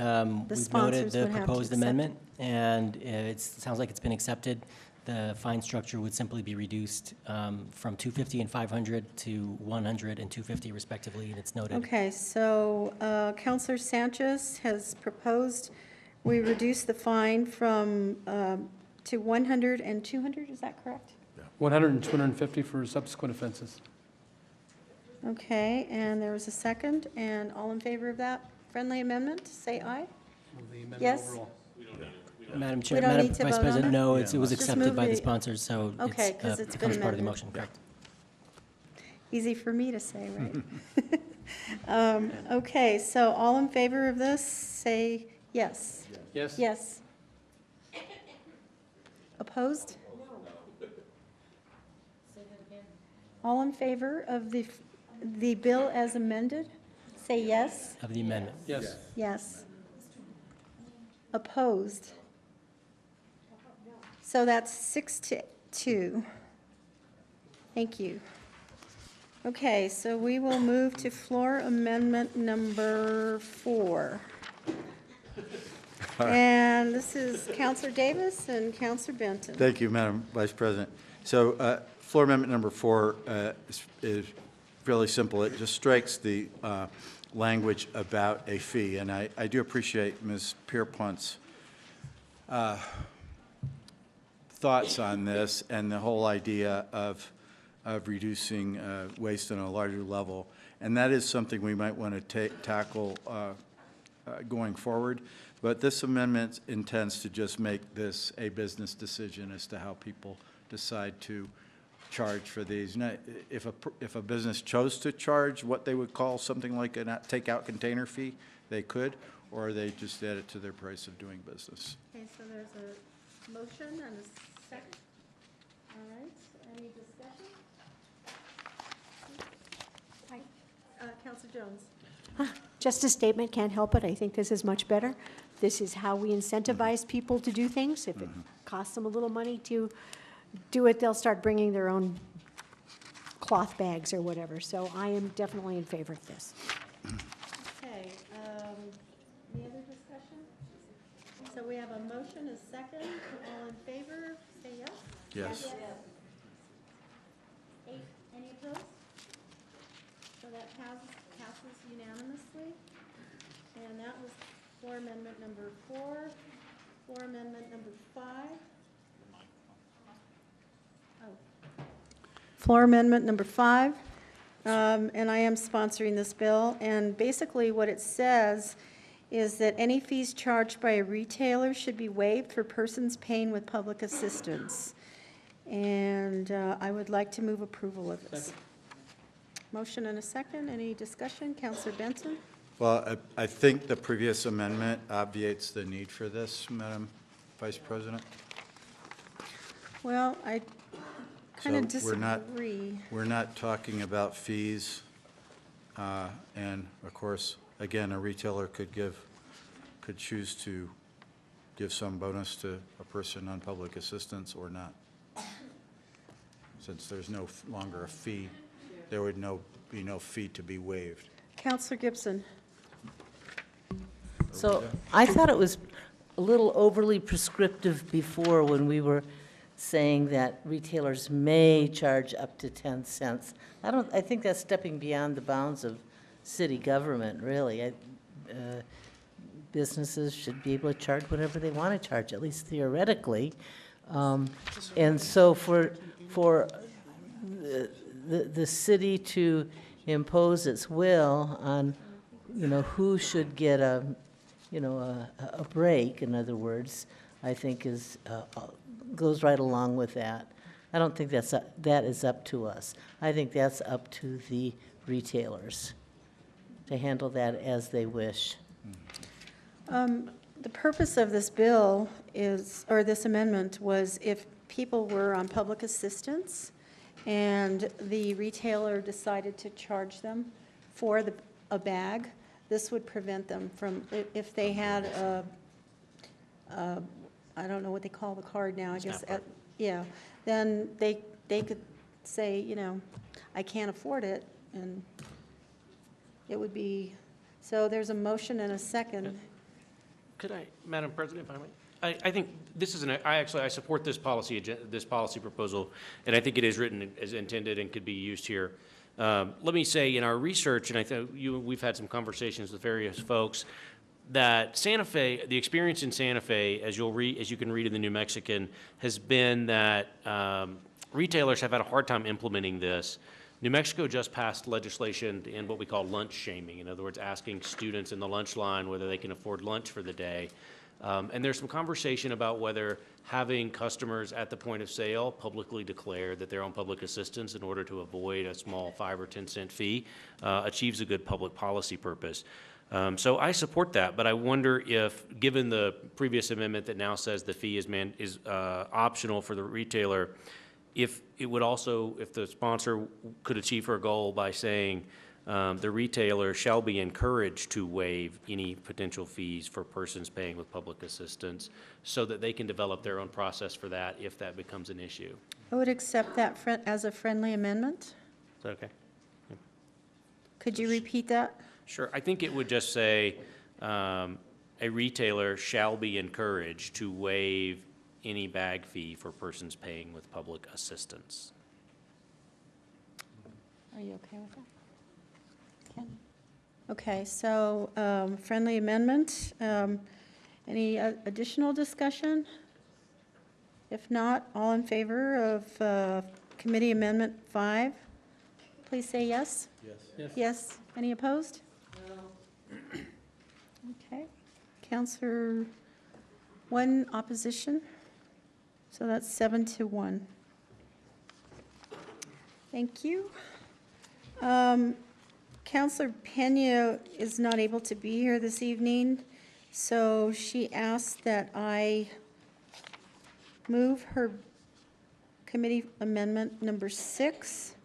we've noted the proposed amendment, and it sounds like it's been accepted. The fine structure would simply be reduced from $250 and $500 to $100 and $250 respectively, and it's noted. Okay, so Councilor Sanchez has proposed we reduce the fine from to $100 and $200, is that correct? $100 and $250 for subsequent offenses. Okay, and there was a second, and all in favor of that friendly amendment, say aye. Yes? Madam Chair, Madam Vice President, no, it was accepted by the sponsors, so okay, it becomes part of the motion, correct? Easy for me to say, right? Okay, so all in favor of this, say yes. Yes. Yes. Opposed? All in favor of the bill as amended, say yes. Of the amendment. Yes. Yes. Opposed? So that's 6-2. Thank you. Okay, so we will move to floor amendment number 4. And this is Counselor Davis and Counselor Benton. Thank you, Madam Vice President. So floor amendment number 4 is fairly simple. It just strikes the language about a fee. And I do appreciate Ms. Pierpont's thoughts on this and the whole idea of reducing waste on a larger level. And that is something we might want to tackle going forward. But this amendment intends to just make this a business decision as to how people decide to charge for these. Now, if a business chose to charge what they would call something like a takeout container fee, they could, or they just add it to their price of doing business. Okay, so there's a motion and a second. All right, any discussion? Counselor Jones. Just a statement, can't help it. I think this is much better. This is how we incentivize people to do things. If it costs them a little money to do it, they'll start bringing their own cloth bags or whatever. So I am definitely in favor of this. Okay, any other discussion? So we have a motion, a second. All in favor, say yes. Yes. 8, any opposed? So that passes unanimously. And that was floor amendment number 4. Floor amendment number 5. Floor amendment number 5. And I am sponsoring this bill. And basically what it says is that any fees charged by a retailer should be waived for persons paying with public assistance. And I would like to move approval of this. Second. Motion and a second. Any discussion? Counselor Benson? Well, I think the previous amendment obviates the need for this, Madam Vice President. Well, I kind of So disagree. we're not talking about fees. And of course, again, a retailer could choose to give some bonus to a person on public assistance or not. Since there's no longer a fee, there would be no fee to be waived. Counselor Gibson? So I thought it was a little overly prescriptive before when we were saying that retailers may charge up to 10 cents. I think that's stepping beyond the bounds of city government, really. Businesses should be able to charge whatever they want to charge, at least theoretically. And so for the city to impose its will on, who should get a break, in other words, I think goes right along with that. I don't think that is up to us. I think that's up to the retailers to handle that as they wish. The purpose of this bill or this amendment was if people were on public assistance and the retailer decided to charge them for a bag, this would prevent them from, if they had I don't know what they call the card now, I guess. Yeah, then they could say, I can't afford it, and it would be, so there's a motion and a second. Could I, Madam President, if I might? I think this is I support this policy proposal, and I think it is written as intended and could be used here. Let me say, in our research, and I think we've had some conversations with various folks, that Santa Fe, the experience in Santa Fe, as you can read in the New Mexican, has been that retailers have had a hard time implementing this. New Mexico just passed legislation to end what we call lunch shaming. In other words, asking students in the lunch line whether they can afford lunch for the day. And there's some conversation about whether having customers at the point of sale publicly declare that they're on public assistance in order to avoid a small 5 or 10 cent fee achieves a good public policy purpose. So I support that, but I wonder if, given the previous amendment that now says the fee is optional for the retailer, if it would also, if the sponsor could achieve her goal by saying the retailer shall be encouraged to waive any potential fees for persons paying with public assistance so that they can develop their own process for that if that becomes an issue. I would accept that as a friendly amendment. Is that okay? Could you repeat that? Sure. I think it would just say, a retailer shall be encouraged to waive any bag fee for persons paying with public assistance. Are you okay with that? Ken? Okay, so friendly amendment. Any additional discussion? If not, all in favor of Committee Amendment 5, please say yes. Yes. Yes. Any opposed? No. Okay. Counselor, 1 opposition. So that's 7-1. Thank you. Counselor Pena is not able to be here this evening, so she asked that I move her committee amendment number 6.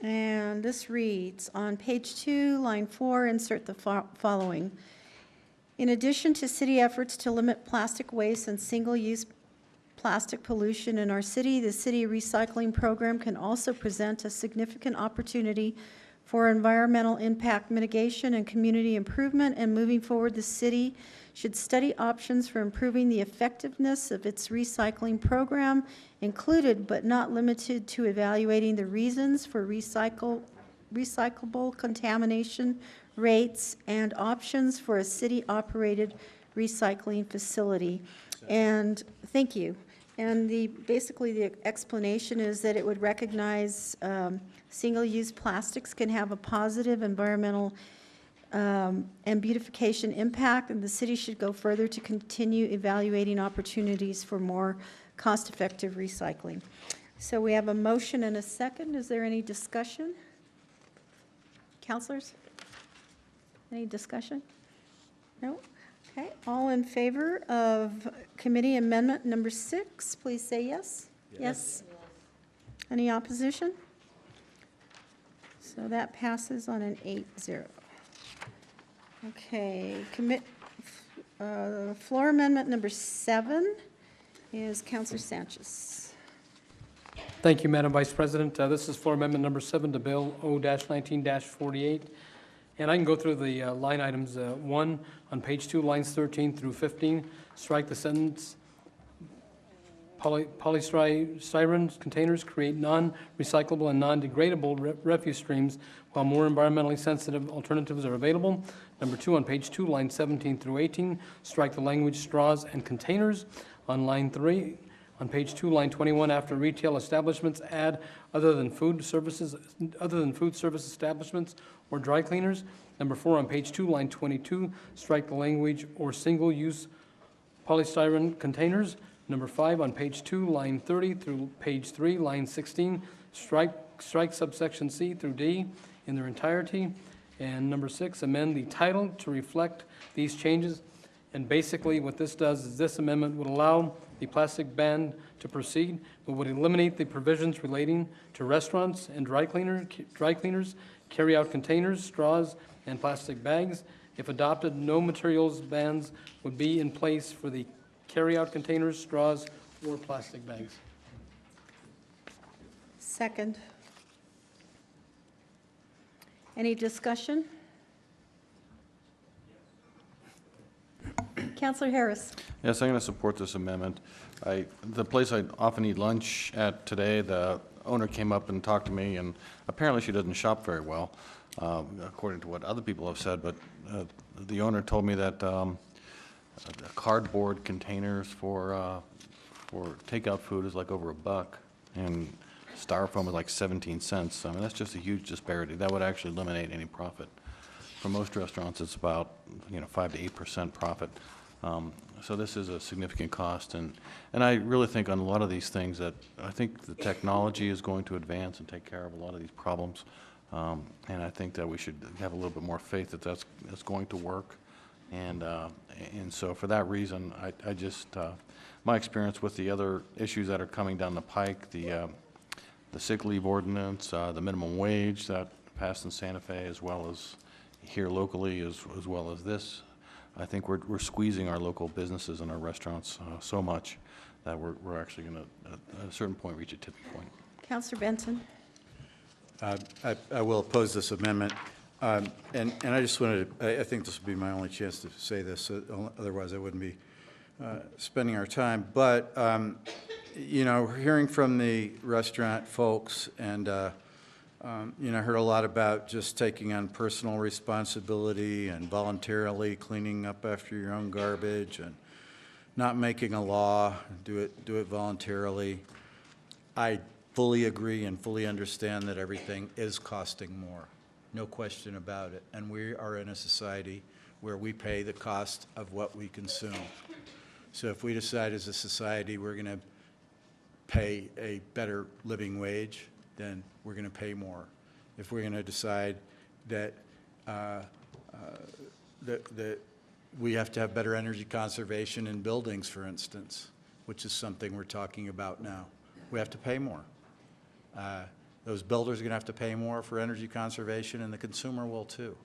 And this reads, on page 2, line 4, insert the following. In addition to city efforts to limit plastic waste and single-use plastic pollution in our city, the city recycling program can also present a significant opportunity for environmental impact mitigation and community improvement, and moving forward, the city should study options for improving the effectiveness of its recycling program, included but not limited to evaluating the reasons for recyclable contamination rates and options for a city-operated recycling facility. And thank you. And basically the explanation is that it would recognize single-use plastics can have a positive environmental and beautification impact, and the city should go further to continue evaluating opportunities for more cost-effective recycling. So we have a motion and a second. Is there any discussion? Councilors? Any discussion? No? Okay, all in favor of committee amendment number 6, please say yes. Yes. Any opposition? So that passes on an 8-0. Okay, floor amendment number 7 is Councilor Sanchez. Thank you, Madam Vice President. This is floor amendment number 7 to Bill O-19-48. And I can go through the line items. 1, on page 2, lines 13 through 15, strike the sentence, polystyrene containers create non-recyclable and non-degradable refuse streams, while more environmentally sensitive alternatives are available. Number 2, on page 2, lines 17 through 18, strike the language straws and containers. On line 3, on page 2, line 21, after retail establishments, add other than food service establishments or dry cleaners. Number 4, on page 2, line 22, strike the language or single-use polystyrene containers. Number 5, on page 2, line 30 through page 3, line 16, strike subsection C through D in their entirety. And number 6, amend the title to reflect these changes. And basically what this does is this amendment would allow the plastic ban to proceed, but would eliminate the provisions relating to restaurants and dry cleaners, carry-out containers, straws, and plastic bags. If adopted, no materials bans would be in place for the carry-out containers, straws, or plastic bags. Second. Any discussion? Councilor Harris. Yes, I'm going to support this amendment. The place I often eat lunch at today, the owner came up and talked to me, and apparently she doesn't shop very well, according to what other people have said, but the owner told me that cardboard containers for takeout food is like over $1, and styrofoam is like 17 cents. I mean, that's just a huge disparity. That would actually eliminate any profit. For most restaurants, it's about 5 to 8% profit. So this is a significant cost, and I really think on a lot of these things that I think the technology is going to advance and take care of a lot of these problems, and I think that we should have a little bit more faith that that's going to work, and so for that reason, I just my experience with the other issues that are coming down the pike, the sick leave ordinance, the minimum wage that passed in Santa Fe, as well as here locally, as well as this. I think we're squeezing our local businesses and our restaurants so much that we're actually going to, at a certain point, reach a tipping point. Councilor Benson. I will oppose this amendment. And I just wanted to, I think this will be my only chance to say this, otherwise I wouldn't be spending our time. But, you know, hearing from the restaurant folks and, you know, I heard a lot about just taking on personal responsibility and voluntarily cleaning up after your own garbage and not making a law, do it voluntarily. I fully agree and fully understand that everything is costing more, no question about it. And we are in a society where we pay the cost of what we consume. So if we decide as a society we're going to pay a better living wage, then we're going to pay more. If we're going to decide that that we have to have better energy conservation in buildings, for instance, which is something we're talking about now, we have to pay more. Those builders are going to have to pay more for energy conservation, and the consumer will too.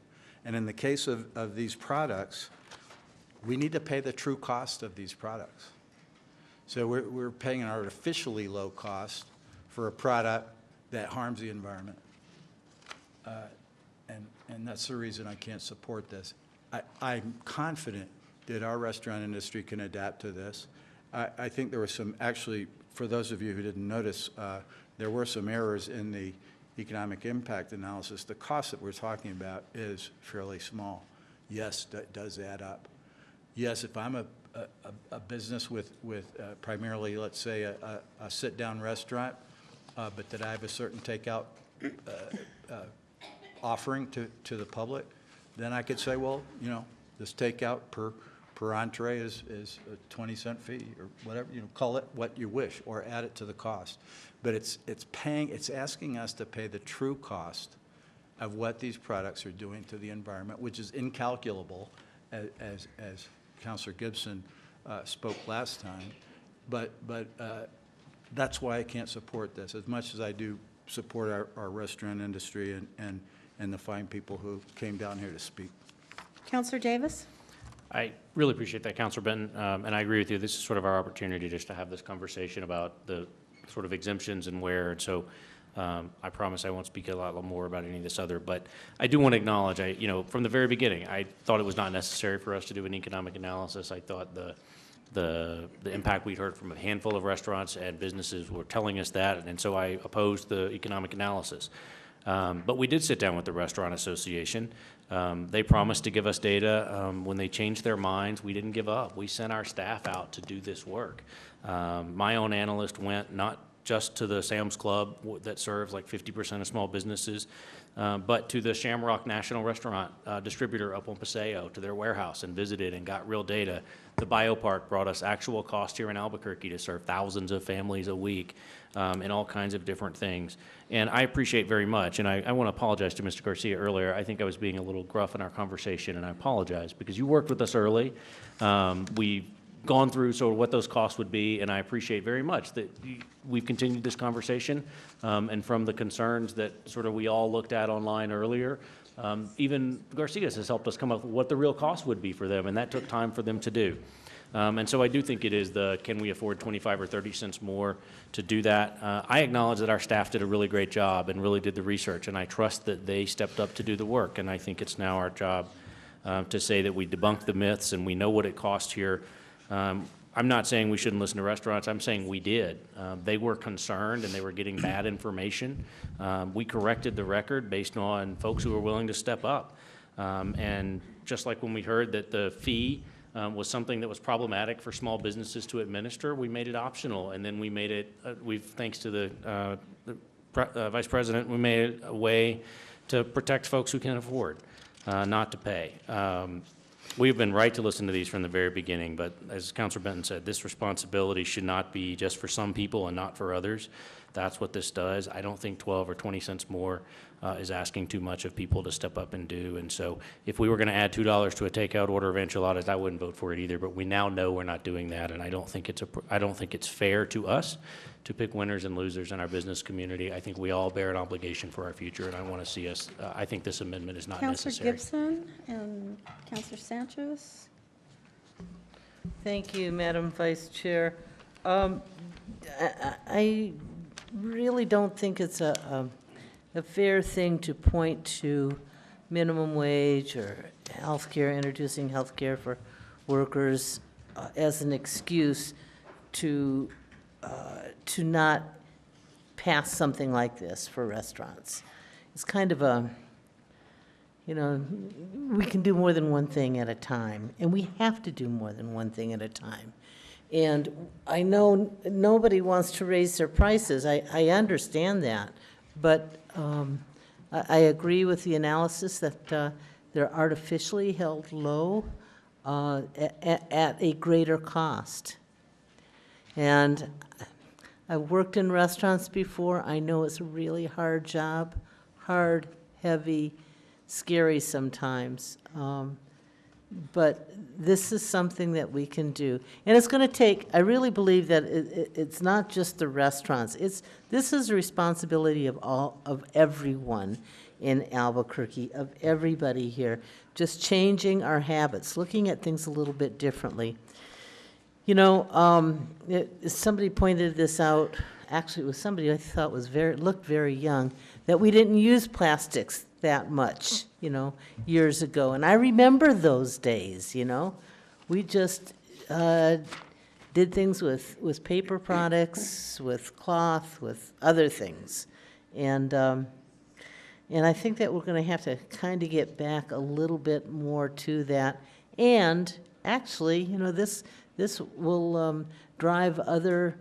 And in the case of these products, we need to pay the true cost of these products. So we're paying an artificially low cost for a product that harms the environment. And that's the reason I can't support this. I'm confident that our restaurant industry can adapt to this. I think there was some, actually, for those of you who didn't notice, there were some errors in the economic impact analysis. The cost that we're talking about is fairly small. Yes, that does add up. Yes, if I'm a business with primarily, let's say, a sit-down restaurant, but that I have a certain takeout offering to the public, then I could say, well, you know, this takeout per entree is a 20-cent fee or whatever, you know, call it what you wish or add it to the cost. But it's asking us to pay the true cost of what these products are doing to the environment, which is incalculable, as Councilor Gibson spoke last time. But that's why I can't support this, as much as I do support our restaurant industry and the fine people who came down here to speak. Councilor Davis? I really appreciate that, Councilor Benton, and I agree with you. This is sort of our opportunity just to have this conversation about the sort of exemptions and where. And so I promise I won't speak a lot more about any of this other. But I do want to acknowledge, you know, from the very beginning, I thought it was not necessary for us to do an economic analysis. I thought the impact we'd heard from a handful of restaurants and businesses were telling us that, and so I opposed the economic analysis. But we did sit down with the Restaurant Association. They promised to give us data. When they changed their minds, we didn't give up. We sent our staff out to do this work. My own analyst went not just to the Sam's Club that serves like 50% of small businesses, but to the Shamrock National Restaurant distributor up on Paseo, to their warehouse, and visited and got real data. The Biopark brought us actual cost here in Albuquerque to serve thousands of families a week and all kinds of different things. And I appreciate very much, and I want to apologize to Mr. Garcia earlier. I think I was being a little gruff in our conversation, and I apologize because you worked with us early. We've gone through sort of what those costs would be, and I appreciate very much that we've continued this conversation, and from the concerns that sort of we all looked at online earlier, even Garcia's has helped us come up with what the real cost would be for them, and that took time for them to do. And so I do think it is can we afford 25 or 30 cents more to do that? I acknowledge that our staff did a really great job and really did the research, and I trust that they stepped up to do the work, and I think it's now our job to say that we debunked the myths and we know what it costs here. I'm not saying we shouldn't listen to restaurants. I'm saying we did. They were concerned and they were getting bad information. We corrected the record based on folks who were willing to step up. And just like when we heard that the fee was something that was problematic for small businesses to administer, we made it optional. And then we made it, thanks to the Vice President, we made it a way to protect folks who can afford not to pay. We've been right to listen to these from the very beginning, but as Councilor Benton said, this responsibility should not be just for some people and not for others. That's what this does. I don't think 12 or 20 cents more is asking too much of people to step up and do. And so if we were going to add $2 to a takeout order of enchiladas, I wouldn't vote for it either, but we now know we're not doing that, and I don't think it's fair to us to pick winners and losers in our business community. I think we all bear an obligation for our future, and I want to see us, I think this amendment is not necessary. Councilor Gibson and Councilor Sanchez. Thank you, Madam Vice Chair. I really don't think it's a a fair thing to point to minimum wage or healthcare, introducing healthcare for workers as an excuse to not pass something like this for restaurants. It's kind of a, you know, we can do more than one thing at a time, and we have to do more than one thing at a time. And I know nobody wants to raise their prices. I understand that, but I agree with the analysis that they're artificially held low at a greater cost. And I've worked in restaurants before. I know it's a really hard job, hard, heavy, scary sometimes. But this is something that we can do. And it's going to take, I really believe that it's not just the restaurants. This is a responsibility of everyone in Albuquerque, of everybody here, just changing our habits, looking at things a little bit differently. You know, somebody pointed this out, actually it was somebody I thought looked very young, that we didn't use plastics that much, you know, years ago. And I remember those days, you know. We just did things with paper products, with cloth, with other things. And I think that we're going to have to kind of get back a little bit more to that. And actually, you know, this will drive other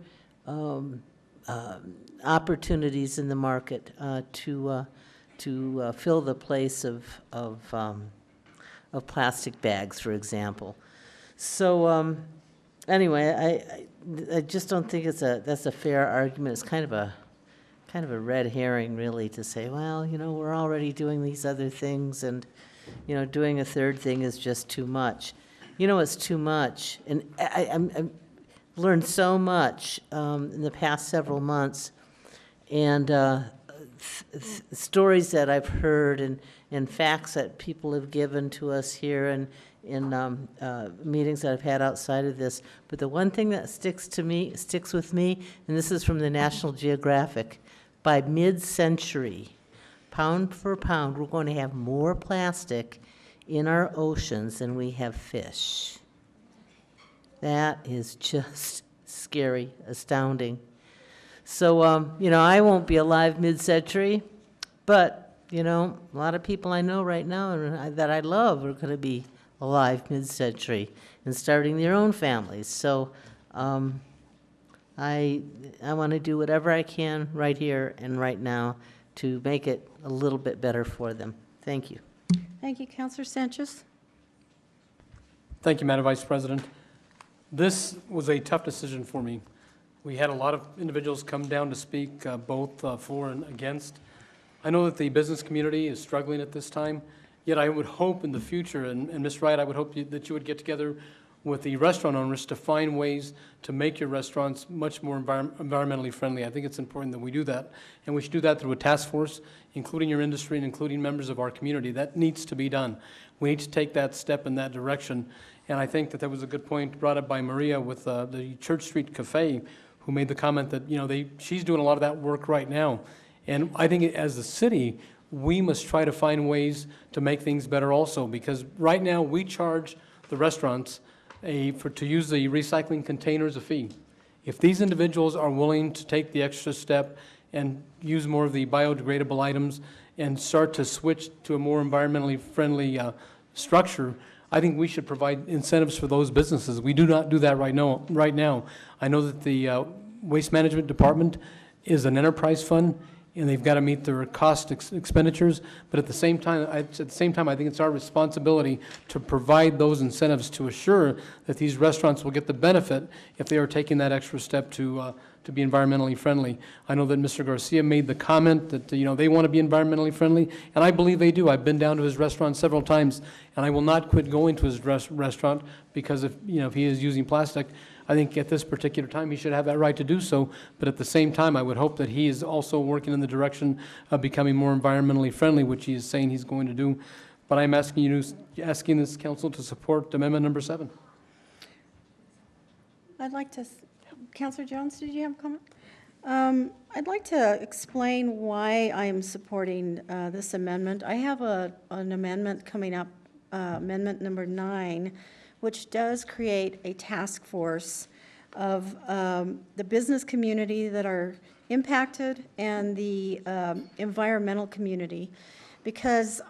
opportunities in the market to fill the place of plastic bags, for example. So anyway, I just don't think that's a fair argument. It's kind of a red herring, really, to say, well, you know, we're already doing these other things, and you know, doing a third thing is just too much. You know, it's too much, and I've learned so much in the past several months, and stories that I've heard and facts that people have given to us here and in meetings that I've had outside of this. But the one thing that sticks with me, and this is from the National Geographic, by mid-century, pound for pound, we're going to have more plastic in our oceans than we have fish. That is just scary, astounding. So, you know, I won't be alive mid-century, but, you know, a lot of people I know right now and that I love are going to be alive mid-century and starting their own families. So I want to do whatever I can right here and right now to make it a little bit better for them. Thank you. Thank you, Councilor Sanchez. Thank you, Madam Vice President. This was a tough decision for me. We had a lot of individuals come down to speak, both for and against. I know that the business community is struggling at this time, yet I would hope in the future, and Ms. Wright, I would hope that you would get together with the restaurant owners to find ways to make your restaurants much more environmentally friendly. I think it's important that we do that, and we should do that through a task force, including your industry and including members of our community. That needs to be done. We need to take that step in that direction, and I think that was a good point brought up by Maria with the Church Street Cafe, who made the comment that, you know, she's doing a lot of that work right now. And I think as a city, we must try to find ways to make things better also, because right now we charge the restaurants to use the recycling containers a fee. If these individuals are willing to take the extra step and use more of the biodegradable items and start to switch to a more environmentally friendly structure, I think we should provide incentives for those businesses. We do not do that right now. I know that the Waste Management Department is an enterprise fund, and they've got to meet their cost expenditures. But at the same time, I think it's our responsibility to provide those incentives to assure that these restaurants will get the benefit if they are taking that extra step to be environmentally friendly. I know that Mr. Garcia made the comment that, you know, they want to be environmentally friendly, and I believe they do. I've been down to his restaurant several times, and I will not quit going to his restaurant because if he is using plastic. I think at this particular time, he should have that right to do so. But at the same time, I would hope that he is also working in the direction of becoming more environmentally friendly, which he is saying he's going to do. But I'm asking this council to support amendment number 7. I'd like to, Councilor Jones, did you have a comment? I'd like to explain why I am supporting this amendment. I have an amendment coming up, amendment number 9, which does create a task force of the business community that are impacted and the environmental community, because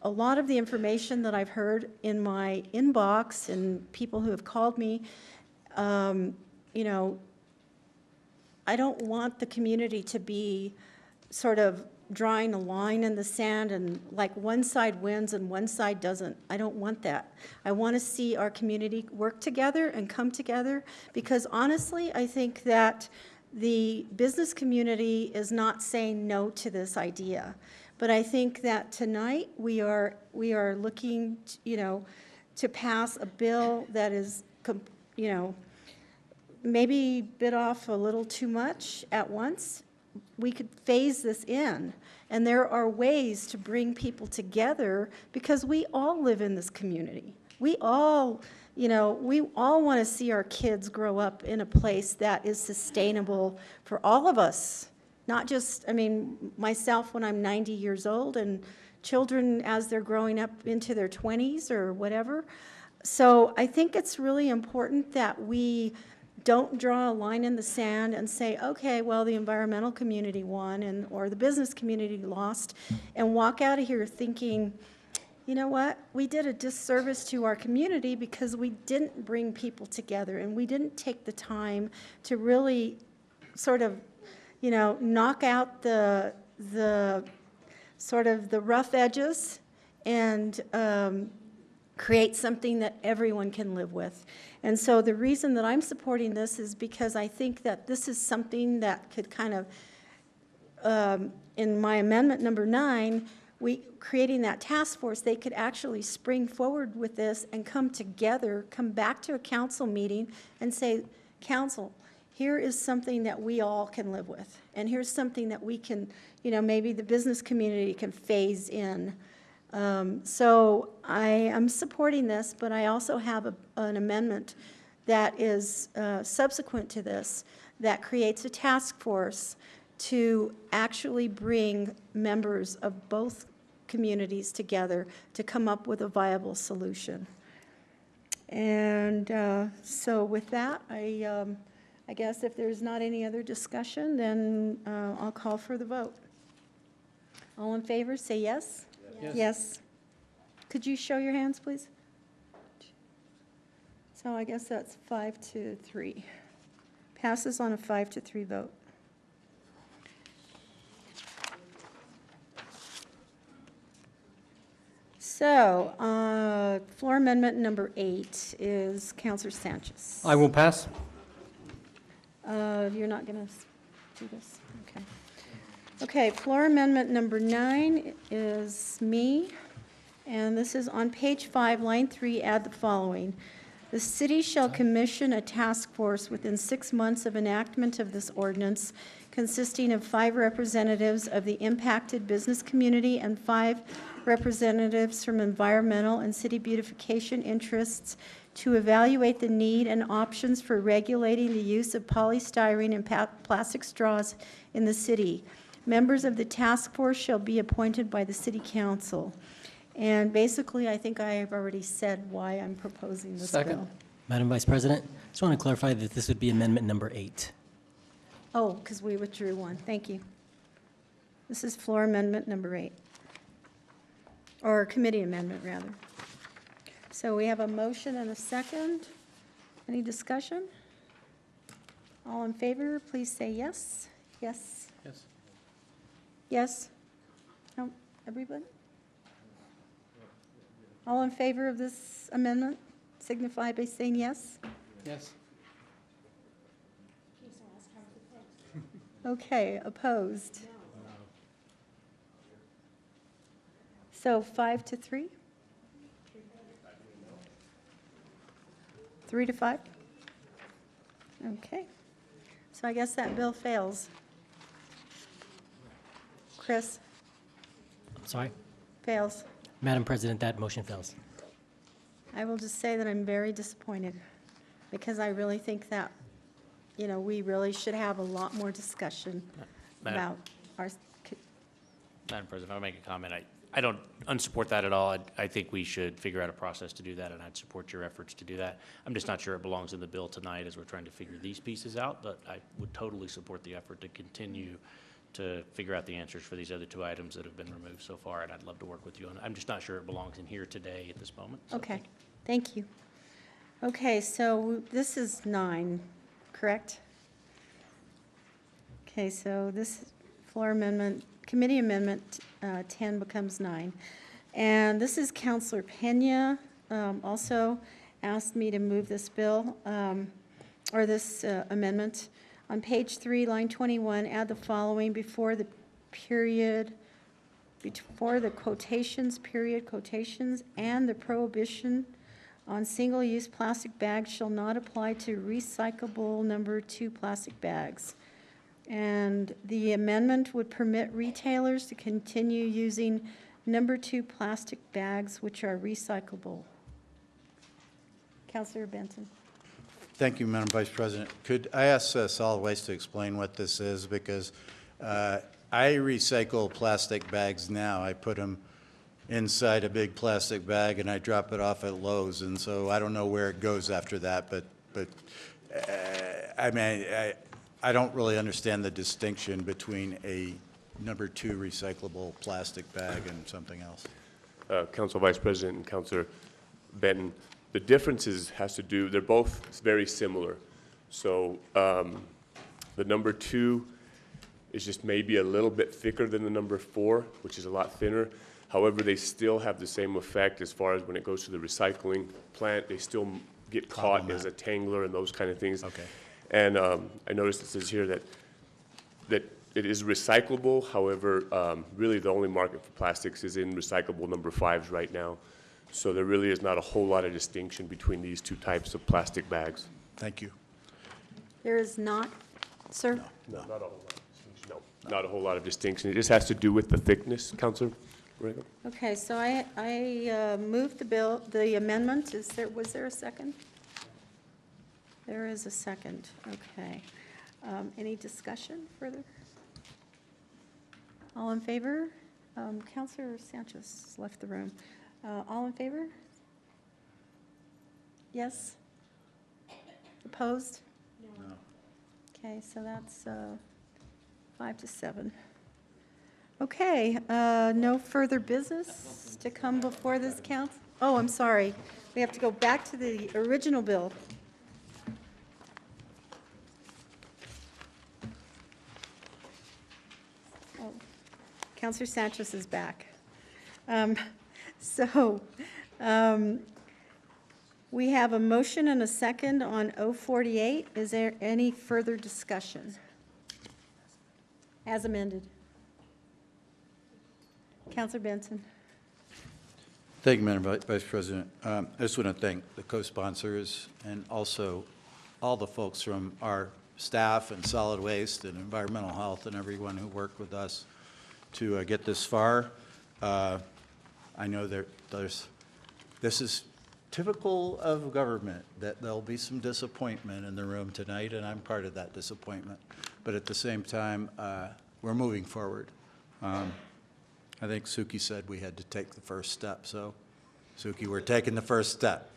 a lot of the information that I've heard in my inbox and people who have called me, you know, I don't want the community to be sort of drawing a line in the sand and like one side wins and one side doesn't. I don't want that. I want to see our community work together and come together, because honestly, I think that the business community is not saying no to this idea. But I think that tonight we are looking, you know, to pass a bill that is, you know, maybe bit off a little too much at once. We could phase this in, and there are ways to bring people together, because we all live in this community. We all, you know, we all want to see our kids grow up in a place that is sustainable for all of us. Not just, I mean, myself when I'm 90 years old, and children as they're growing up into their 20s or whatever. So I think it's really important that we don't draw a line in the sand and say, okay, well, the environmental community won or the business community lost, and walk out of here thinking, you know what, we did a disservice to our community because we didn't bring people together and we didn't take the time to really sort of, you know, knock out the sort of the rough edges and create something that everyone can live with. And so the reason that I'm supporting this is because I think that this is something that could kind of, in my amendment number 9, creating that task force, they could actually spring forward with this and come together, come back to a council meeting and say, council, here is something that we all can live with. And here's something that we can, you know, maybe the business community can phase in. So I am supporting this, but I also have an amendment that is subsequent to this that creates a task force to actually bring members of both communities together to come up with a viable solution. And so with that, I guess if there's not any other discussion, then I'll call for the vote. All in favor, say yes. Yes. Yes. Could you show your hands, please? So I guess that's 5-3. Passes on a 5-3 vote. So, floor amendment number 8 is Councilor Sanchez. I will pass. You're not going to do this? Okay. Okay, floor amendment number 9 is me, and this is on page 5, line 3, add the following. The city shall commission a task force within 6 months of enactment of this ordinance, consisting of 5 representatives of the impacted business community and 5 representatives from environmental and city beautification interests, to evaluate the need and options for regulating the use of polystyrene and plastic straws in the city. Members of the task force shall be appointed by the city council. And basically, I think I have already said why I'm proposing this bill. Madam Vice President, I just want to clarify that this would be amendment number 8. Oh, because we withdrew one. Thank you. This is floor amendment number 8. Or committee amendment, rather. So we have a motion and a second. Any discussion? All in favor, please say yes. Yes. Yes. Yes? No, everybody? All in favor of this amendment signify by saying yes. Yes. Okay, opposed? So 5-3? 3-5? Okay. So I guess that bill fails. Chris? Sorry? Fails. Madam President, that motion fails. I will just say that I'm very disappointed, because I really think that you know, we really should have a lot more discussion Madam- about our, Madam President, if I make a comment, I don't unsupport that at all. I think we should figure out a process to do that, and I'd support your efforts to do that. I'm just not sure it belongs in the bill tonight as we're trying to figure these pieces out, but I would totally support the effort to continue to figure out the answers for these other two items that have been removed so far, and I'd love to work with you on it. I'm just not sure it belongs in here today at this moment. So okay, thank you. Okay, so this is 9, correct? Okay, so this floor amendment, committee amendment 10 becomes 9. And this is Counselor Pena also asked me to move this bill, or this amendment. On page 3, line 21, add the following before the period, before the quotations, period, quotations, and the prohibition on single-use plastic bags shall not apply to recyclable number 2 plastic bags. And the amendment would permit retailers to continue using number 2 plastic bags which are recyclable. Councilor Benson. Thank you, Madam Vice President. Could I ask Solid Waste to explain what this is? Because I recycle plastic bags now. I put them inside a big plastic bag and I drop it off at Lowe's, and so I don't know where it goes after that, but I mean, I don't really understand the distinction between a number 2 recyclable plastic bag and something else. Council Vice President and Councilor Benton, the differences has to do, they're both very similar. So the number 2 is just maybe a little bit thicker than the number 4, which is a lot thinner. However, they still have the same effect as far as when it goes to the recycling plant. They still get caught as a tangler and those kind of things. Okay. And I noticed it says here that it is recyclable. However, really the only market for plastics is in recyclable number 5s right now. So there really is not a whole lot of distinction between these two types of plastic bags. Thank you. There is not, sir? No, not a whole lot of distinction. No, not a whole lot of distinction. It just has to do with the thickness, Councilor Borrego. Okay, so I moved the bill, the amendment. Was there a second? There is a second, okay. Any discussion further? All in favor? Councilor Sanchez left the room. All in favor? Yes? Opposed? No. Okay, so that's 5 to 7. Okay, no further business to come before this council? Oh, I'm sorry. We have to go back to the original bill. Oh, Councilor Sanchez is back. We have a motion and a second on 048. Is there any further discussion? As amended. Councilor Benson. Thank you, Madam Vice President. I just want to thank the co-sponsors and also all the folks from our staff and solid waste and environmental health and everyone who worked with us to get this far. I know this is typical of government, that there'll be some disappointment in the room tonight, and I'm part of that disappointment. But at the same time, we're moving forward. I think Suki said we had to take the first step. So, Suki, we're taking the first step.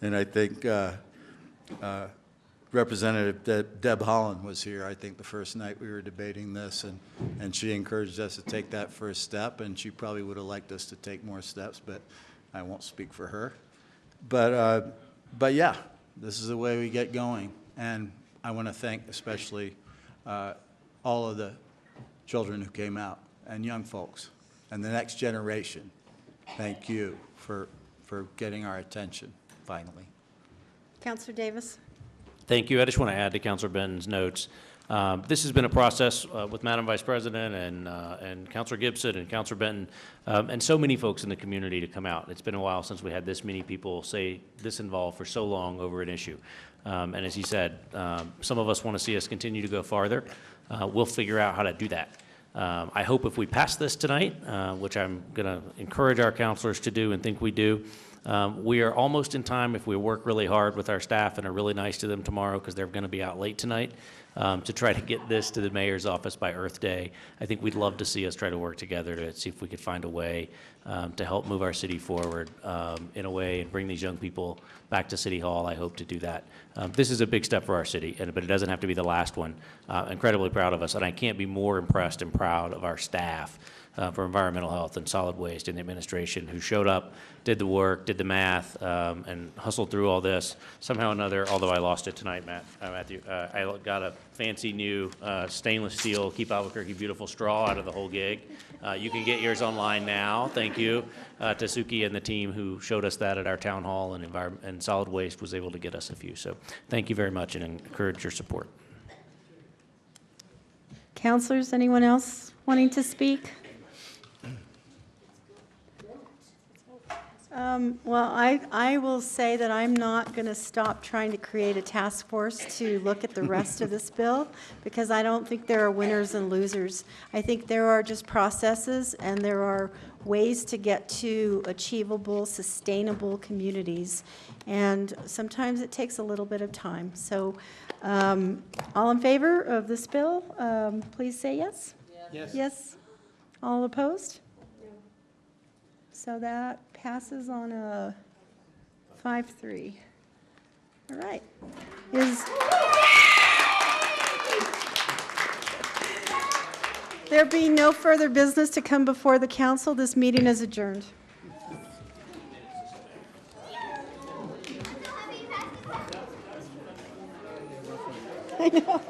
And I think Representative Deb Holland was here, I think, the first night we were debating this, and she encouraged us to take that first step, and she probably would have liked us to take more steps, but I won't speak for her. But yeah, this is the way we get going. And I want to thank especially all of the children who came out and young folks and the next generation. Thank you for getting our attention, finally. Councilor Davis. Thank you. I just want to add to Councilor Benton's notes. This has been a process with Madam Vice President and Councilor Gibson and Councilor Benton and so many folks in the community to come out. It's been a while since we had this many people say this involved for so long over an issue. And as he said, some of us want to see us continue to go farther. We'll figure out how to do that. I hope if we pass this tonight, which I'm going to encourage our councilors to do and think we do, We are almost in time if we work really hard with our staff and are really nice to them tomorrow, because they're going to be out late tonight, to try to get this to the mayor's office by Earth Day. I think we'd love to see us try to work together to see if we could find a way to help move our city forward in a way and bring these young people back to City Hall. I hope to do that. This is a big step for our city, but it doesn't have to be the last one. Incredibly proud of us, and I can't be more impressed and proud of our staff for environmental health and solid waste in the administration who showed up, did the work, did the math, and hustled through all this. Somehow or another, although I lost it tonight, Matthew, I got a fancy new stainless steel Keep Albuquerque Beautiful straw out of the whole gig. You can get yours online now. Thank you to Suki and the team who showed us that at our town hall, and solid waste was able to get us a few. So thank you very much, and encourage your support. Councilors, anyone else wanting to speak? Well, I will say that I'm not going to stop trying to create a task force to look at the rest of this bill, because I don't think there are winners and losers. I think there are just processes, and there are ways to get to achievable, sustainable communities, and sometimes it takes a little bit of time. So all in favor of this bill, please say yes. Yes. Yes. All opposed? So that passes on a 5-3. All right. There being no further business to come before the council, this meeting is adjourned. I know.